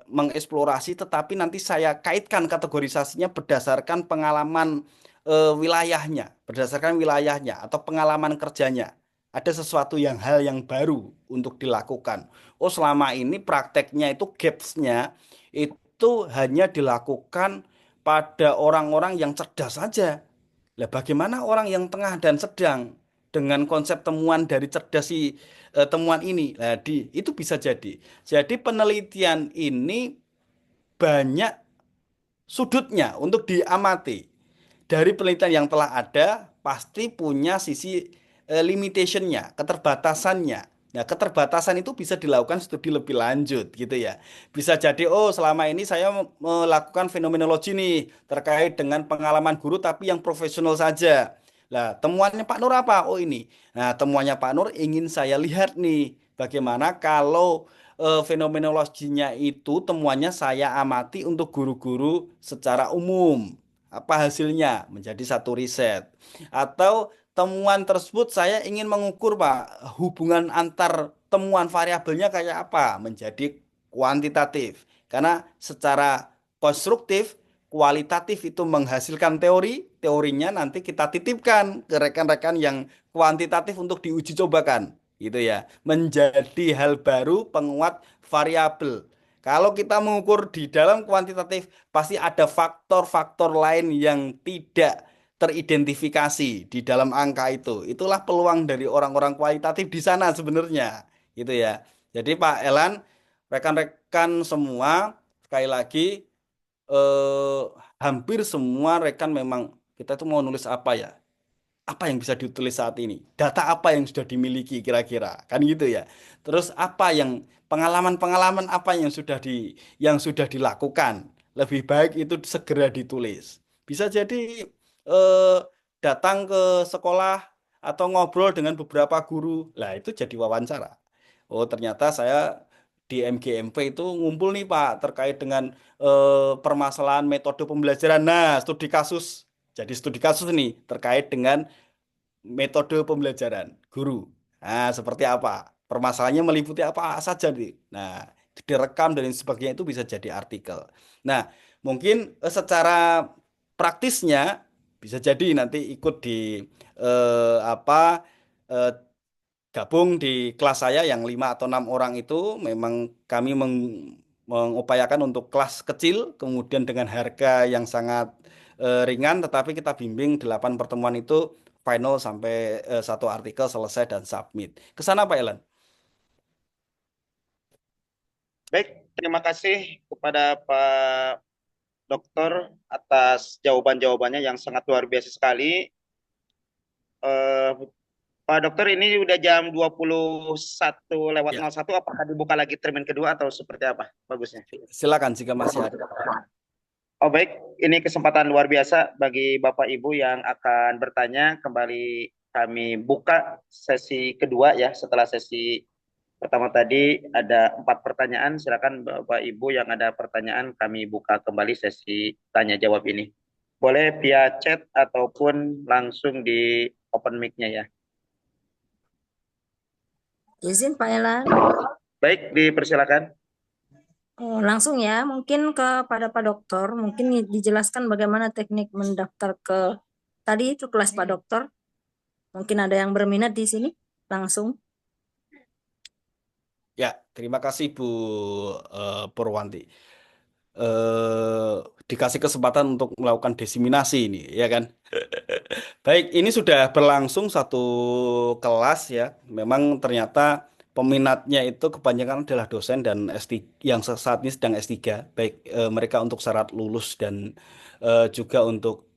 mengeksplorasi, tetapi nanti saya kaitkan kategorisasinya berdasarkan pengalaman berdasarkan wilayahnya atau pengalaman kerjanya. Ada sesuatu hal yang baru untuk dilakukan. Oh, selama ini prakteknya itu gapsnya itu hanya dilakukan pada orang-orang yang cerdas saja. Lah bagaimana orang yang tengah dan sedang dengan konsep temuan dari cerdas temuan ini? Nah, itu bisa jadi. Jadi penelitian ini banyak sudutnya untuk diamati. Dari penelitian yang telah ada pasti punya sisi limitationnya, keterbatasannya. Nah, keterbatasan itu bisa dilakukan studi lebih lanjut gitu ya. Bisa jadi, oh selama ini saya melakukan fenomenologi nih terkait dengan pengalaman guru tapi yang profesional saja. Lah, temuannya Pak Nur apa? Oh ini. Nah, temuannya Pak Nur ingin saya lihat nih bagaimana kalau fenomenologinya itu temuannya saya amati untuk guru-guru secara umum. Apa hasilnya? Menjadi satu riset. Atau temuan tersebut saya ingin mengukur Pak, hubungan antar temuan variabelnya kayak apa? Menjadi kuantitatif. Karena secara konstruktif, kualitatif itu menghasilkan teori, teorinya nanti kita titipkan ke rekan-rekan yang kuantitatif untuk diuji cobakan gitu ya, menjadi hal baru penguat variabel. Kalau kita mengukur di dalam kuantitatif, pasti ada faktor-faktor lain yang tidak teridentifikasi di dalam angka itu. Itulah peluang dari orang-orang kualitatif di sana sebenarnya, gitu ya. Jadi Pak Elan, rekan-rekan semua, sekali lagi hampir semua rekan memang kita tuh mau nulis apa ya? Apa yang bisa ditulis saat ini? Data apa yang sudah dimiliki kira-kira? Kan gitu ya. Terus apa yang pengalaman-pengalaman apa yang sudah dilakukan? Lebih baik itu segera ditulis. Bisa jadi eh, datang ke sekolah atau ngobrol dengan beberapa guru. Lah itu jadi wawancara. Oh, ternyata saya di MGMP itu ngumpul nih Pak terkait dengan permasalahan metode pembelajaran. Nah, studi kasus. Jadi studi kasus nih terkait dengan metode pembelajaran guru. Nah, seperti apa? Permasalahannya meliputi apa saja nih. Nah, itu direkam dan lain sebagainya itu bisa jadi artikel. Nah, mungkin secara praktisnya bisa jadi nanti ikut di apa eh, gabung di kelas saya yang 5 atau 6 orang itu memang kami mengupayakan untuk kelas kecil, kemudian dengan harga yang sangat ringan, tetapi kita bimbing 8 pertemuan itu final sampai satu artikel selesai dan submit. Ke sana Pak Elan. Baik, terima kasih kepada Pak Dokter atas jawaban-jawabannya yang sangat luar biasa sekali. Eh, Pak Dokter, ini udah jam 21:01, Ya, apakah dibuka lagi termin kedua atau seperti apa bagusnya? silakan jika masih ada. Oh baik, ini kesempatan luar biasa bagi Bapak Ibu yang akan bertanya. Kembali kami buka sesi kedua ya, setelah sesi pertama tadi ada 4 pertanyaan. Silakan Bapak Ibu yang ada pertanyaan, kami buka kembali sesi tanya jawab ini. Boleh via chat ataupun langsung di open mic-nya ya. Izin Pak Elan. Baik, dipersilakan. Oh, langsung ya, mungkin kepada Pak Dokter, mungkin dijelaskan bagaimana teknik mendaftar ke tadi itu kelas Pak Dokter. Mungkin ada yang berminat di sini, langsung. Ya, terima kasih Bu Purwanti. Dikasih kesempatan untuk melakukan diseminasi ini, ya kan? Baik, ini sudah berlangsung satu kelas ya. Memang ternyata peminatnya itu kebanyakan adalah dosen dan S3 yang saat ini sedang S3. Baik mereka untuk syarat lulus dan juga untuk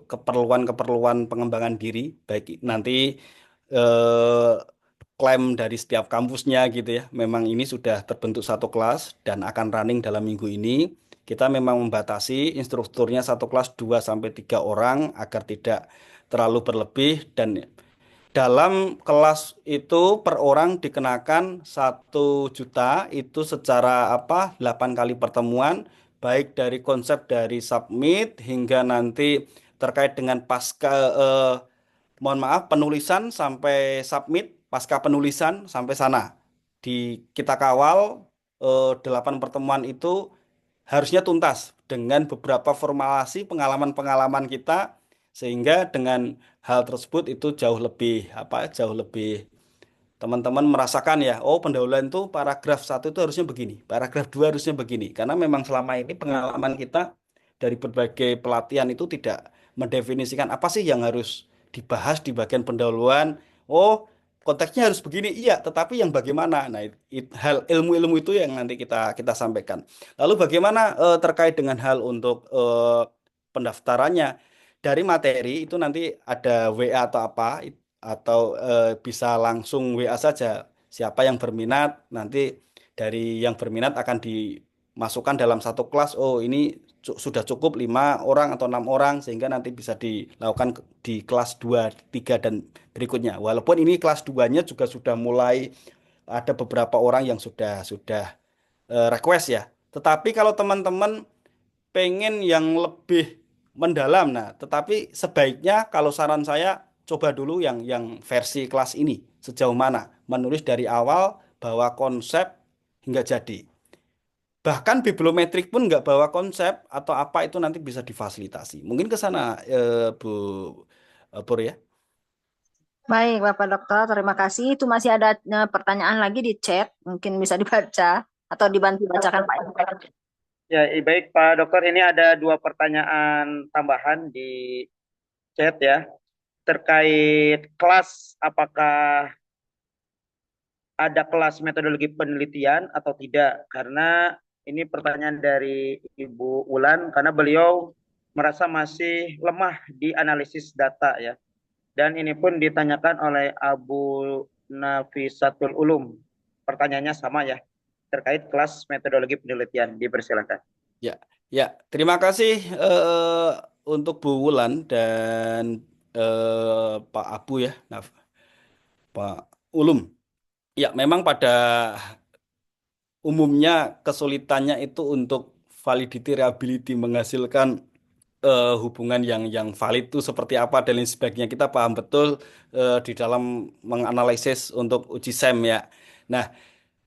keperluan-keperluan pengembangan diri. Baik nanti eh, klaim dari setiap kampusnya gitu ya. Memang ini sudah terbentuk satu kelas dan akan running dalam minggu ini. Kita memang membatasi instrukturnya satu kelas 2 sampai 3 orang agar tidak terlalu berlebih dan dalam kelas itu per orang dikenakan 1 juta itu secara 8 kali pertemuan baik dari konsep dari submit hingga nanti terkait dengan mohon maaf penulisan sampai submit pasca penulisan sampai sana kita kawal 8 pertemuan itu harusnya tuntas dengan beberapa formulasi pengalaman-pengalaman kita sehingga dengan hal tersebut itu jauh lebih teman-teman merasakan ya oh pendahuluan itu paragraf 1 itu harusnya begini paragraf 2 harusnya begini karena memang selama ini pengalaman kita dari berbagai pelatihan itu tidak mendefinisikan apa sih yang harus dibahas di bagian pendahuluan oh konteksnya harus begini iya tetapi yang bagaimana nah hal ilmu-ilmu itu yang nanti kita sampaikan lalu bagaimana terkait dengan hal untuk pendaftarannya dari materi itu nanti ada WA atau apa atau bisa langsung WA saja siapa yang berminat nanti dari yang berminat akan dimasukkan dalam satu kelas oh ini sudah cukup 5 orang atau 6 orang sehingga nanti bisa dilakukan di kelas 2, 3 dan berikutnya walaupun ini kelas 2-nya juga sudah mulai ada beberapa orang yang sudah request ya tetapi kalau teman-teman pengen yang lebih mendalam. Nah, tetapi sebaiknya kalau saran saya coba dulu yang versi kelas ini sejauh mana menulis dari awal bawa konsep hingga jadi. Bahkan bibliometrik pun nggak bawa konsep atau apa itu nanti bisa difasilitasi. Mungkin ke sana Bu Pur ya. Baik, Bapak Dokter, terima kasih. Itu masih ada pertanyaan lagi di chat, mungkin bisa dibaca atau dibantu bacakan Pak. Ya, baik Pak Dokter, ini ada 2 pertanyaan tambahan di chat ya, terkait kelas, apakah ada kelas metodologi penelitian atau tidak? Karena ini pertanyaan dari Ibu Ulan, karena beliau merasa masih lemah di analisis data ya. Dan ini pun ditanyakan oleh Abu Nafisatul Ulum. Pertanyaannya sama ya, terkait kelas metodologi penelitian. Dipersilakan. Ya, ya. Terima kasih untuk Bu Wulan dan Pak Abu ya, Pak Ulum. Ya, memang pada umumnya kesulitannya itu untuk validity reliability menghasilkan hubungan yang valid itu seperti apa dan lain sebagainya. Kita paham betul di dalam menganalisis untuk uji SEM ya. Nah,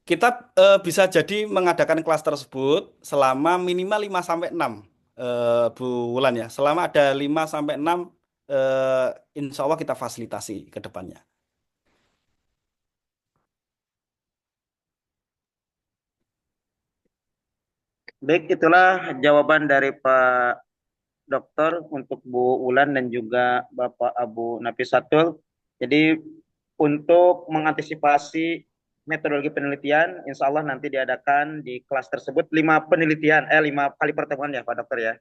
kita bisa jadi mengadakan kelas tersebut selama minimal 5 sampai 6 Bu Wulan ya. Selama ada 5 sampai 6 insya Allah kita fasilitasi ke depannya. Baik, itulah jawaban dari Pak Dokter untuk Bu Ulan dan juga Bapak Abu Nafisatul. Jadi untuk mengantisipasi metodologi penelitian, insya Allah nanti diadakan di kelas tersebut 5 kali pertemuan ya Pak Dokter ya.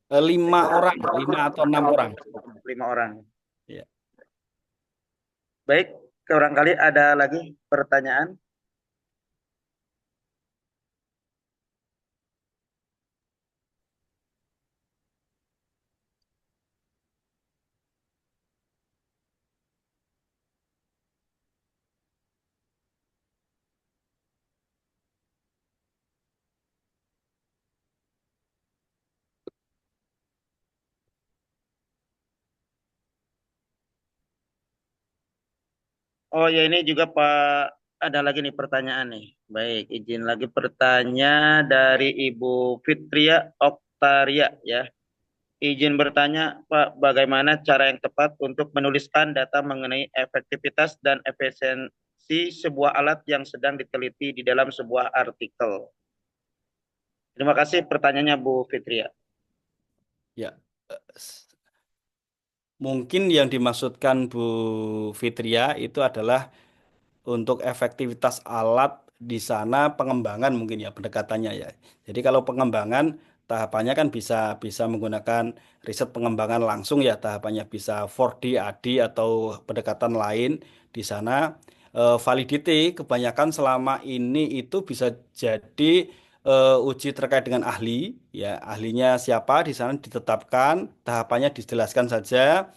5 orang, 5 atau 6 orang. 5 orang. Ya. Baik, barangkali ada lagi pertanyaan. Oh ya, ini juga Pak, ada lagi nih pertanyaan nih. Baik, izin lagi bertanya dari Ibu Fitria Oktaria ya. Izin bertanya Pak, bagaimana cara yang tepat untuk menuliskan data mengenai efektivitas dan efisiensi sebuah alat yang sedang diteliti di dalam sebuah artikel? Terima kasih pertanyaannya Bu Fitria. Ya. Mungkin yang dimaksudkan Bu Fitria itu adalah untuk efektivitas alat di sana pengembangan mungkin ya pendekatannya ya. Jadi kalau pengembangan tahapannya kan bisa bisa menggunakan riset pengembangan langsung ya tahapannya bisa 4D, AD atau pendekatan lain di sana. Validity kebanyakan selama ini itu bisa jadi uji terkait dengan ahli ya ahlinya siapa di sana ditetapkan tahapannya dijelaskan saja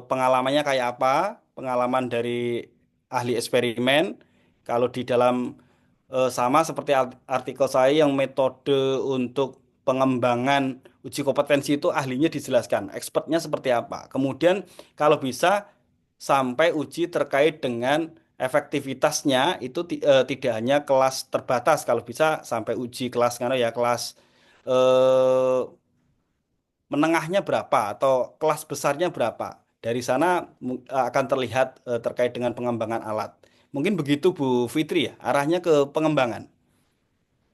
pengalamannya kayak apa pengalaman dari ahli eksperimen. Kalau di dalam sama seperti artikel saya yang metode untuk pengembangan uji kompetensi itu ahlinya dijelaskan, expertnya seperti apa. Kemudian kalau bisa sampai uji terkait dengan efektivitasnya itu tidak hanya kelas terbatas, kalau bisa sampai uji kelas karena ya kelas eh, menengahnya berapa atau kelas besarnya berapa. Dari sana akan terlihat terkait dengan pengembangan alat. Mungkin begitu Bu Fitri ya, arahnya ke pengembangan.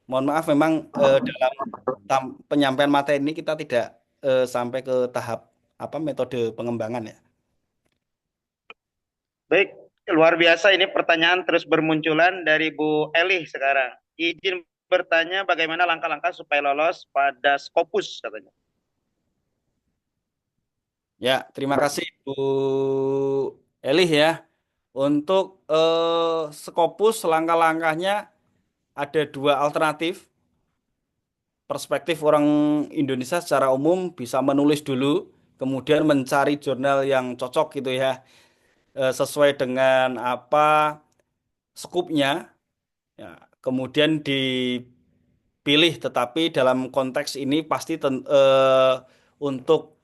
Mohon maaf memang dalam penyampaian materi ini kita tidak sampai ke tahap apa metode pengembangan ya. Baik, luar biasa ini pertanyaan terus bermunculan dari Bu Elih sekarang. Izin bertanya bagaimana langkah-langkah supaya lolos pada Scopus katanya. Ya, terima kasih Bu Elih ya. Untuk Scopus langkah-langkahnya ada 2 alternatif. Perspektif orang Indonesia secara umum bisa menulis dulu, kemudian mencari jurnal yang cocok gitu ya, sesuai dengan apa skupnya, ya. Kemudian dipilih, tetapi dalam konteks ini pasti untuk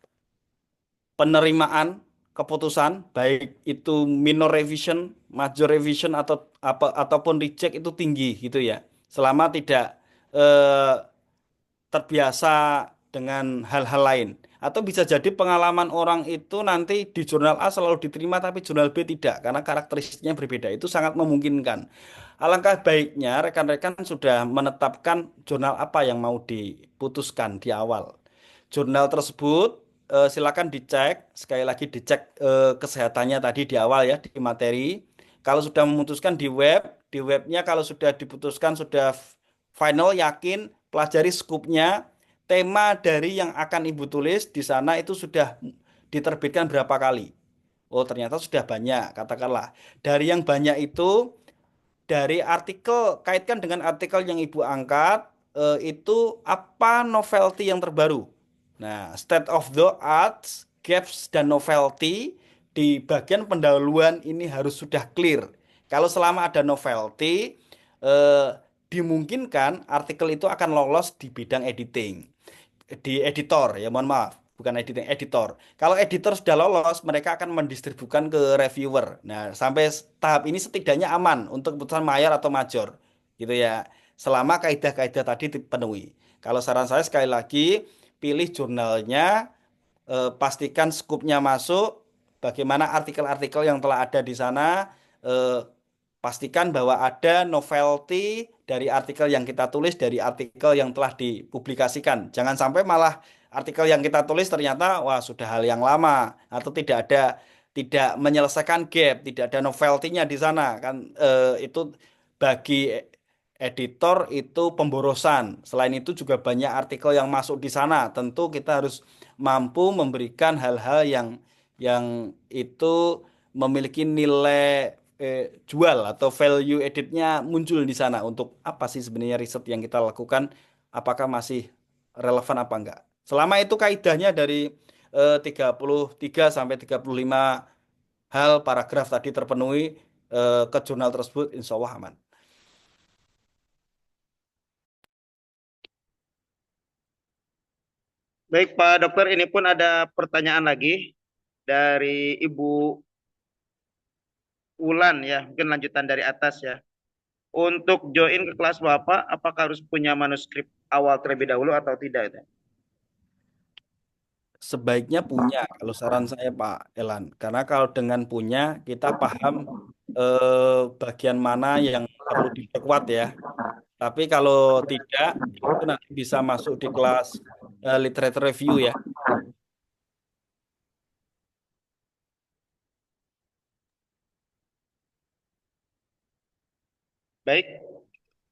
penerimaan keputusan, baik itu minor revision, major revision atau apa ataupun reject itu tinggi gitu ya, selama tidak eh, terbiasa dengan hal-hal lain. Atau bisa jadi pengalaman orang itu nanti di jurnal A selalu diterima tapi jurnal B tidak karena karakteristiknya berbeda. Itu sangat memungkinkan. Alangkah baiknya rekan-rekan sudah menetapkan jurnal apa yang mau diputuskan di awal. Jurnal tersebut silakan dicek, sekali lagi dicek kesehatannya tadi di awal ya, di materi. Kalau sudah memutuskan di webnya kalau sudah diputuskan, sudah final, yakin, pelajari skupnya, tema dari yang akan Ibu tulis di sana itu sudah diterbitkan berapa kali. Oh, ternyata sudah banyak, katakanlah. Dari yang banyak itu, dari artikel, kaitkan dengan artikel yang Ibu angkat, itu apa novelty yang terbaru. Nah, state of the arts, gaps, dan novelty di bagian pendahuluan ini harus sudah clear. Kalau selama ada novelty, eh, dimungkinkan artikel itu akan lolos di bidang editing. Di editor, ya mohon maaf, bukan editing, editor. Kalau editor sudah lolos, mereka akan mendistribusikan ke reviewer. Nah, sampai tahap ini setidaknya aman untuk keputusan mayor atau major, gitu ya. Selama kaidah-kaidah tadi dipenuhi. Kalau saran saya sekali lagi, pilih jurnalnya, pastikan skupnya masuk, bagaimana artikel-artikel yang telah ada di sana, eh, pastikan bahwa ada novelty dari artikel yang kita tulis, dari artikel yang telah dipublikasikan. Jangan sampai malah artikel yang kita tulis ternyata wah sudah hal yang lama atau tidak menyelesaikan gap, tidak ada novelty-nya di sana kan, itu bagi editor itu pemborosan. Selain itu juga banyak artikel yang masuk di sana. Tentu kita harus mampu memberikan hal-hal yang itu memiliki nilai jual atau value editnya muncul di sana. Untuk apa sih sebenarnya riset yang kita lakukan, apakah masih relevan apa enggak. Selama itu kaidahnya dari 33 sampai 35 hal paragraf tadi terpenuhi, ke jurnal tersebut insya Allah aman. Baik Pak Dokter, ini pun ada pertanyaan lagi dari Ibu Ulan ya, mungkin lanjutan dari atas ya. Untuk join ke kelas Bapak, apakah harus punya manuskrip awal terlebih dahulu atau tidak itu? Sebaiknya punya, kalau saran saya Pak Elan. Karena kalau dengan punya, kita paham bagian mana yang perlu diperkuat ya. Tapi kalau tidak, itu nanti bisa masuk di kelas literature review ya. Baik.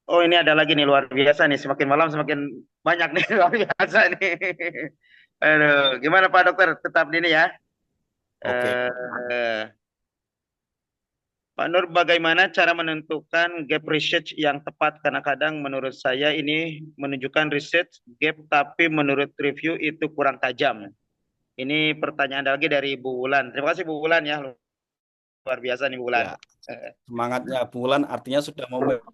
Oh ini ada lagi nih luar biasa nih. Semakin malam semakin banyak nih luar biasa nih. Aduh, gimana Pak Dokter? Tetap di ini ya. Oke. Eh, Pak Nur, bagaimana cara menentukan gap research yang tepat? Karena kadang menurut saya ini menunjukkan research gap, tapi menurut review itu kurang tajam. Ini pertanyaan lagi dari Bu Wulan. Terima kasih Bu Wulan ya, luar biasa nih Bu Wulan. Ya, semangatnya bulan artinya sudah memiliki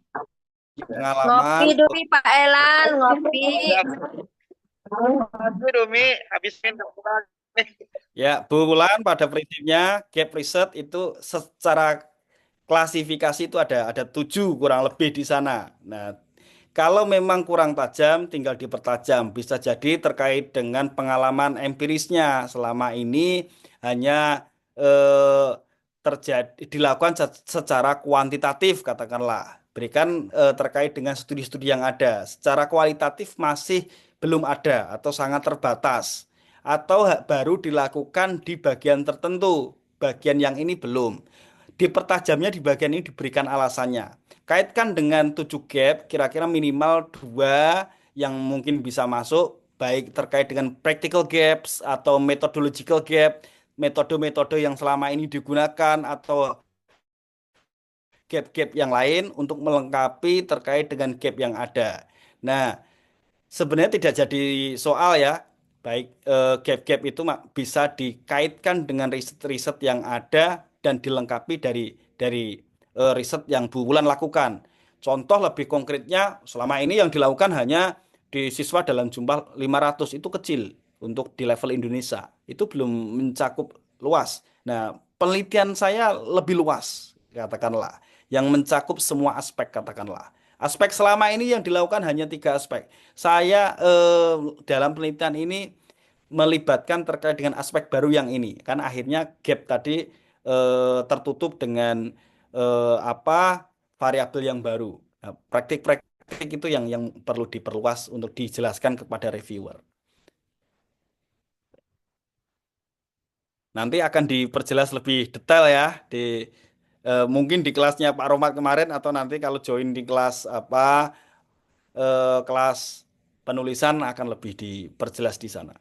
Ngopi pengalaman. dulu Pak Elan, ngopi. Aduh, Dumi, habis minum. Ya, Bu Wulan pada prinsipnya gap research itu secara klasifikasi itu ada 7 kurang lebih di sana. Nah, kalau memang kurang tajam, tinggal dipertajam. Bisa jadi terkait dengan pengalaman empirisnya selama ini hanya terjadi dilakukan secara kuantitatif, katakanlah. Berikan terkait dengan studi-studi yang ada. Secara kualitatif masih belum ada atau sangat terbatas. Atau baru dilakukan di bagian tertentu. Bagian yang ini belum. Dipertajamnya di bagian ini diberikan alasannya. Kaitkan dengan 7 gap, kira-kira minimal 2 yang mungkin bisa masuk, baik terkait dengan practical gaps atau methodological gap, metode-metode yang selama ini digunakan atau gap-gap yang lain untuk melengkapi terkait dengan gap yang ada. Nah, sebenarnya tidak jadi soal ya, baik gap-gap itu bisa dikaitkan dengan riset-riset yang ada dan dilengkapi dari riset yang Bu Wulan lakukan. Contoh lebih konkretnya, selama ini yang dilakukan hanya di siswa dalam jumlah 500, itu kecil untuk di level Indonesia. Itu belum mencakup luas. Nah, penelitian saya lebih luas, katakanlah, yang mencakup semua aspek, katakanlah. Aspek selama ini yang dilakukan hanya 3 aspek. Saya dalam penelitian ini melibatkan terkait dengan aspek baru yang ini. Kan akhirnya gap tadi tertutup dengan apa variabel yang baru. Nah, praktik-praktik itu yang perlu diperluas untuk dijelaskan kepada reviewer. Nanti akan diperjelas lebih detail ya mungkin di kelasnya Pak Romat kemarin atau nanti kalau join di kelas kelas penulisan akan lebih diperjelas di sana.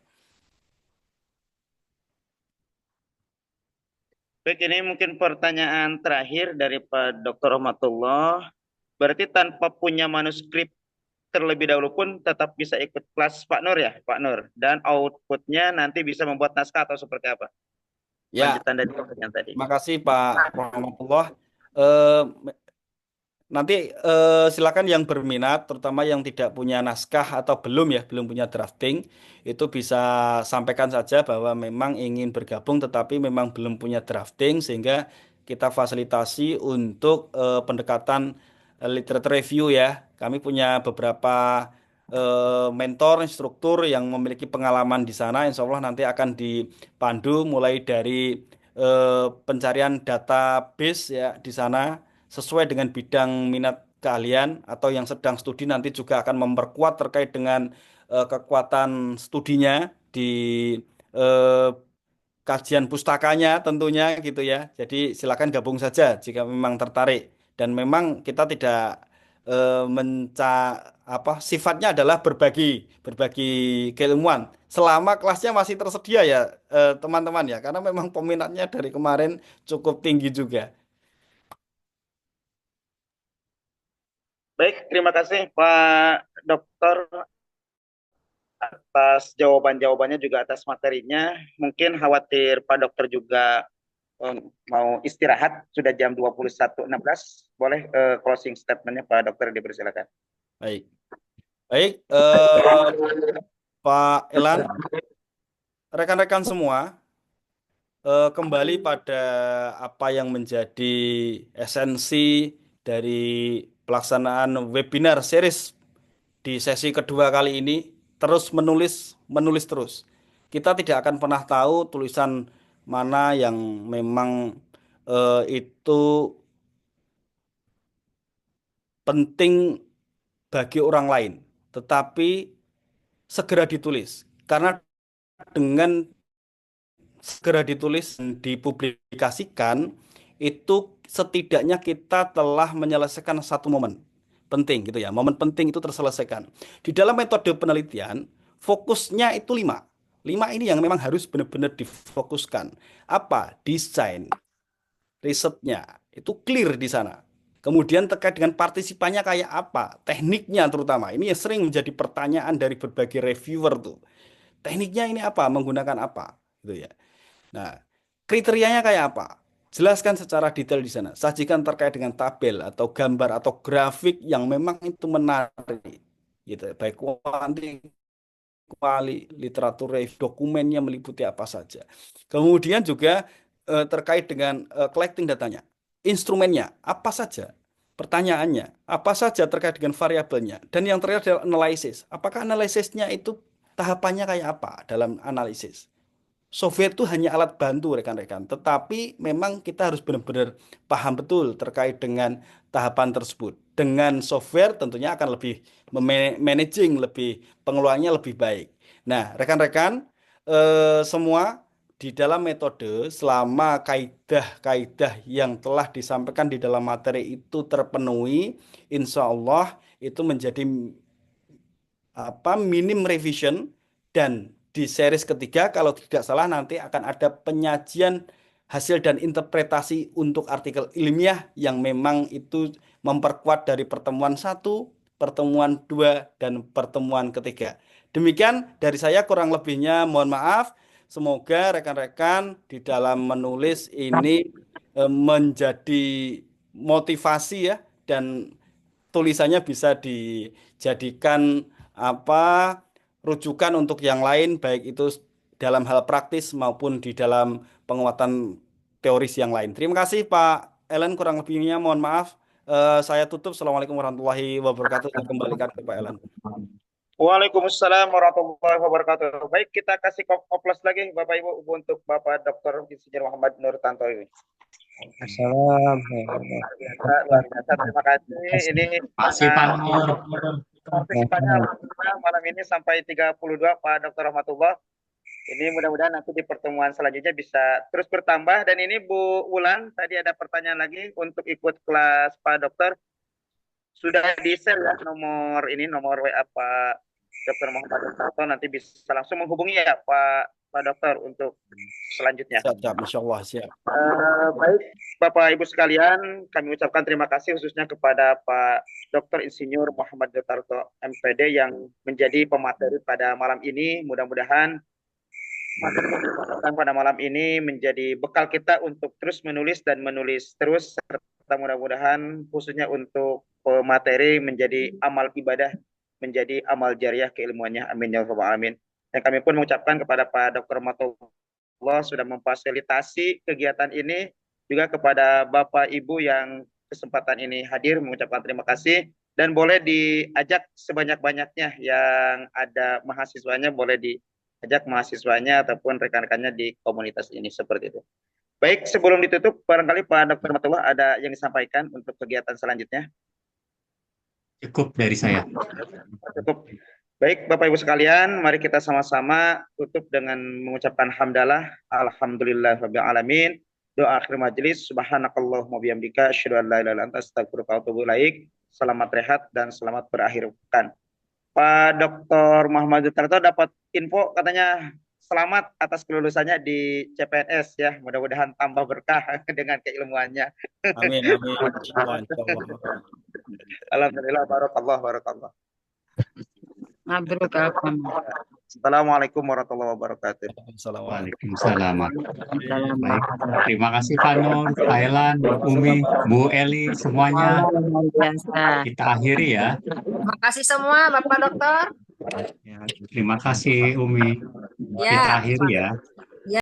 Baik, ini mungkin pertanyaan terakhir dari Pak Dr. Rahmatullah. Berarti tanpa punya manuskrip terlebih dahulu pun tetap bisa ikut kelas Pak Nur ya, Pak Nur. Dan outputnya nanti bisa membuat naskah atau seperti apa? Ya, Lanjutan dari pertanyaan tadi. terima kasih Pak Rahmatullah. Nanti silakan yang berminat, terutama yang tidak punya naskah atau belum punya drafting, itu bisa sampaikan saja bahwa memang ingin bergabung tetapi memang belum punya drafting sehingga kita fasilitasi untuk pendekatan literature review ya. Kami punya beberapa mentor, instruktur yang memiliki pengalaman di sana. Insya Allah nanti akan dipandu mulai dari pencarian database ya di sana sesuai dengan bidang minat keahlian atau yang sedang studi nanti juga akan memperkuat terkait dengan kekuatan studinya di eh, kajian pustakanya tentunya gitu ya. Jadi silakan gabung saja jika memang tertarik dan memang kita tidak sifatnya adalah berbagi berbagi keilmuan selama kelasnya masih tersedia ya teman-teman ya karena memang peminatnya dari kemarin cukup tinggi juga. Baik, terima kasih Pak Dokter atas jawaban-jawabannya juga atas materinya. Mungkin khawatir Pak Dokter juga mau istirahat, sudah jam 21.16. Boleh closing statementnya Pak Dokter dipersilakan. Baik. Baik, Pak Elan, rekan-rekan semua, kembali pada apa yang menjadi esensi dari pelaksanaan webinar series di sesi kedua kali ini, terus menulis terus. Kita tidak akan pernah tahu tulisan mana yang memang itu penting bagi orang lain, tetapi segera ditulis. Karena dengan segera ditulis dan dipublikasikan, itu setidaknya kita telah menyelesaikan satu momen penting gitu ya. Momen penting itu terselesaikan. Di dalam metode penelitian, fokusnya itu 5. 5 ini yang memang harus benar-benar difokuskan. Apa? Desain, risetnya, itu clear di sana. Kemudian terkait dengan partisipannya kayak apa, tekniknya terutama. Ini yang sering menjadi pertanyaan dari berbagai reviewer tuh. Tekniknya ini apa, menggunakan apa, gitu ya. Nah, kriterianya kayak apa? Jelaskan secara detail di sana. Sajikan terkait dengan tabel atau gambar atau grafik yang memang itu menarik, gitu. Baik kuanti, kuali, literatur review, dokumennya meliputi apa saja. Kemudian juga terkait dengan collecting datanya, instrumennya apa saja, pertanyaannya apa saja terkait dengan variabelnya, dan yang terakhir adalah analisis. Apakah analisisnya itu tahapannya kayak apa dalam analisis? Software itu hanya alat bantu rekan-rekan, tetapi memang kita harus benar-benar paham betul terkait dengan tahapan tersebut. Dengan software tentunya akan lebih managing, lebih pengelolaannya lebih baik. Nah, rekan-rekan semua di dalam metode selama kaidah-kaidah yang telah disampaikan di dalam materi itu terpenuhi, insya Allah itu menjadi minim revision dan di series ketiga kalau tidak salah nanti akan ada penyajian hasil dan interpretasi untuk artikel ilmiah yang memang itu memperkuat dari pertemuan 1, pertemuan 2, dan pertemuan ketiga. Demikian dari saya kurang lebihnya mohon maaf. Semoga rekan-rekan di dalam menulis ini menjadi motivasi ya dan tulisannya bisa dijadikan rujukan untuk yang lain baik itu dalam hal praktis maupun di dalam penguatan teoris yang lain. Terima kasih Pak Ellen, kurang lebihnya mohon maaf. Saya tutup. Assalamualaikum warahmatullahi wabarakatuh. Saya kembalikan ke Pak Ellen. Waalaikumsalam warahmatullahi wabarakatuh. Baik, kita kasih oplos lagi Bapak Ibu untuk Bapak Dr. Insinyur Muhammad Nur Tantowi. Luar biasa, terima kasih. Ini Masih Pak Nur. partisipannya malam ini sampai 32 Pak Dr. Rahmatullah. Ini mudah-mudahan nanti di pertemuan selanjutnya bisa terus bertambah. Dan ini Bu Wulan, tadi ada pertanyaan lagi untuk ikut kelas Pak Dokter. Sudah di-share ya nomor WA Pak Dr. Muhammad Dokter. Nanti bisa langsung menghubungi ya Pak Dokter untuk selanjutnya. Siap, Insya Allah siap. Baik, Bapak Ibu sekalian, kami ucapkan terima kasih khususnya kepada Pak Dr. Insinyur Muhammad Detarto MPD yang menjadi pemateri pada malam ini. Mudah-mudahan materi yang disampaikan pada malam ini menjadi bekal kita untuk terus menulis dan menulis terus, serta mudah-mudahan khususnya untuk pemateri menjadi amal ibadah, menjadi amal jariah keilmuannya. Amin ya rabbal alamin. Dan kami pun mengucapkan kepada Pak Dr. Matullah sudah memfasilitasi kegiatan ini, juga kepada Bapak Ibu yang kesempatan ini hadir, mengucapkan terima kasih. Dan boleh diajak sebanyak-banyaknya yang ada mahasiswanya, boleh diajak mahasiswanya ataupun rekan-rekannya di komunitas ini, seperti itu. Baik, sebelum ditutup, barangkali Pak Dr. Matullah ada yang disampaikan untuk kegiatan selanjutnya. Cukup dari saya. Cukup. Baik, Bapak Ibu sekalian, mari kita sama-sama tutup dengan mengucapkan hamdalah, alhamdulillah rabbil alamin. Doa akhir majelis, subhanakallahumma bihamdika, asyhadu an la ilaha illa anta, astaghfiruka wa atubu ilaik. Selamat rehat dan selamat berakhir pekan. Pak Dr. Muhammad Detarto dapat info katanya selamat atas kelulusannya di CPNS ya. Mudah-mudahan tambah berkah dengan keilmuannya. Amin. Insya Allah. Alhamdulillah, barakallah. Mabruk alhamdulillah. Assalamualaikum warahmatullahi wabarakatuh. Waalaikumsalam. Baik, terima kasih Pak Nur, Thailand, Umi, Bu Eli, semuanya. Luar biasa. Kita akhiri ya. Terima kasih semua Bapak Dokter. Terima kasih Umi. Ya. Kita akhiri ya.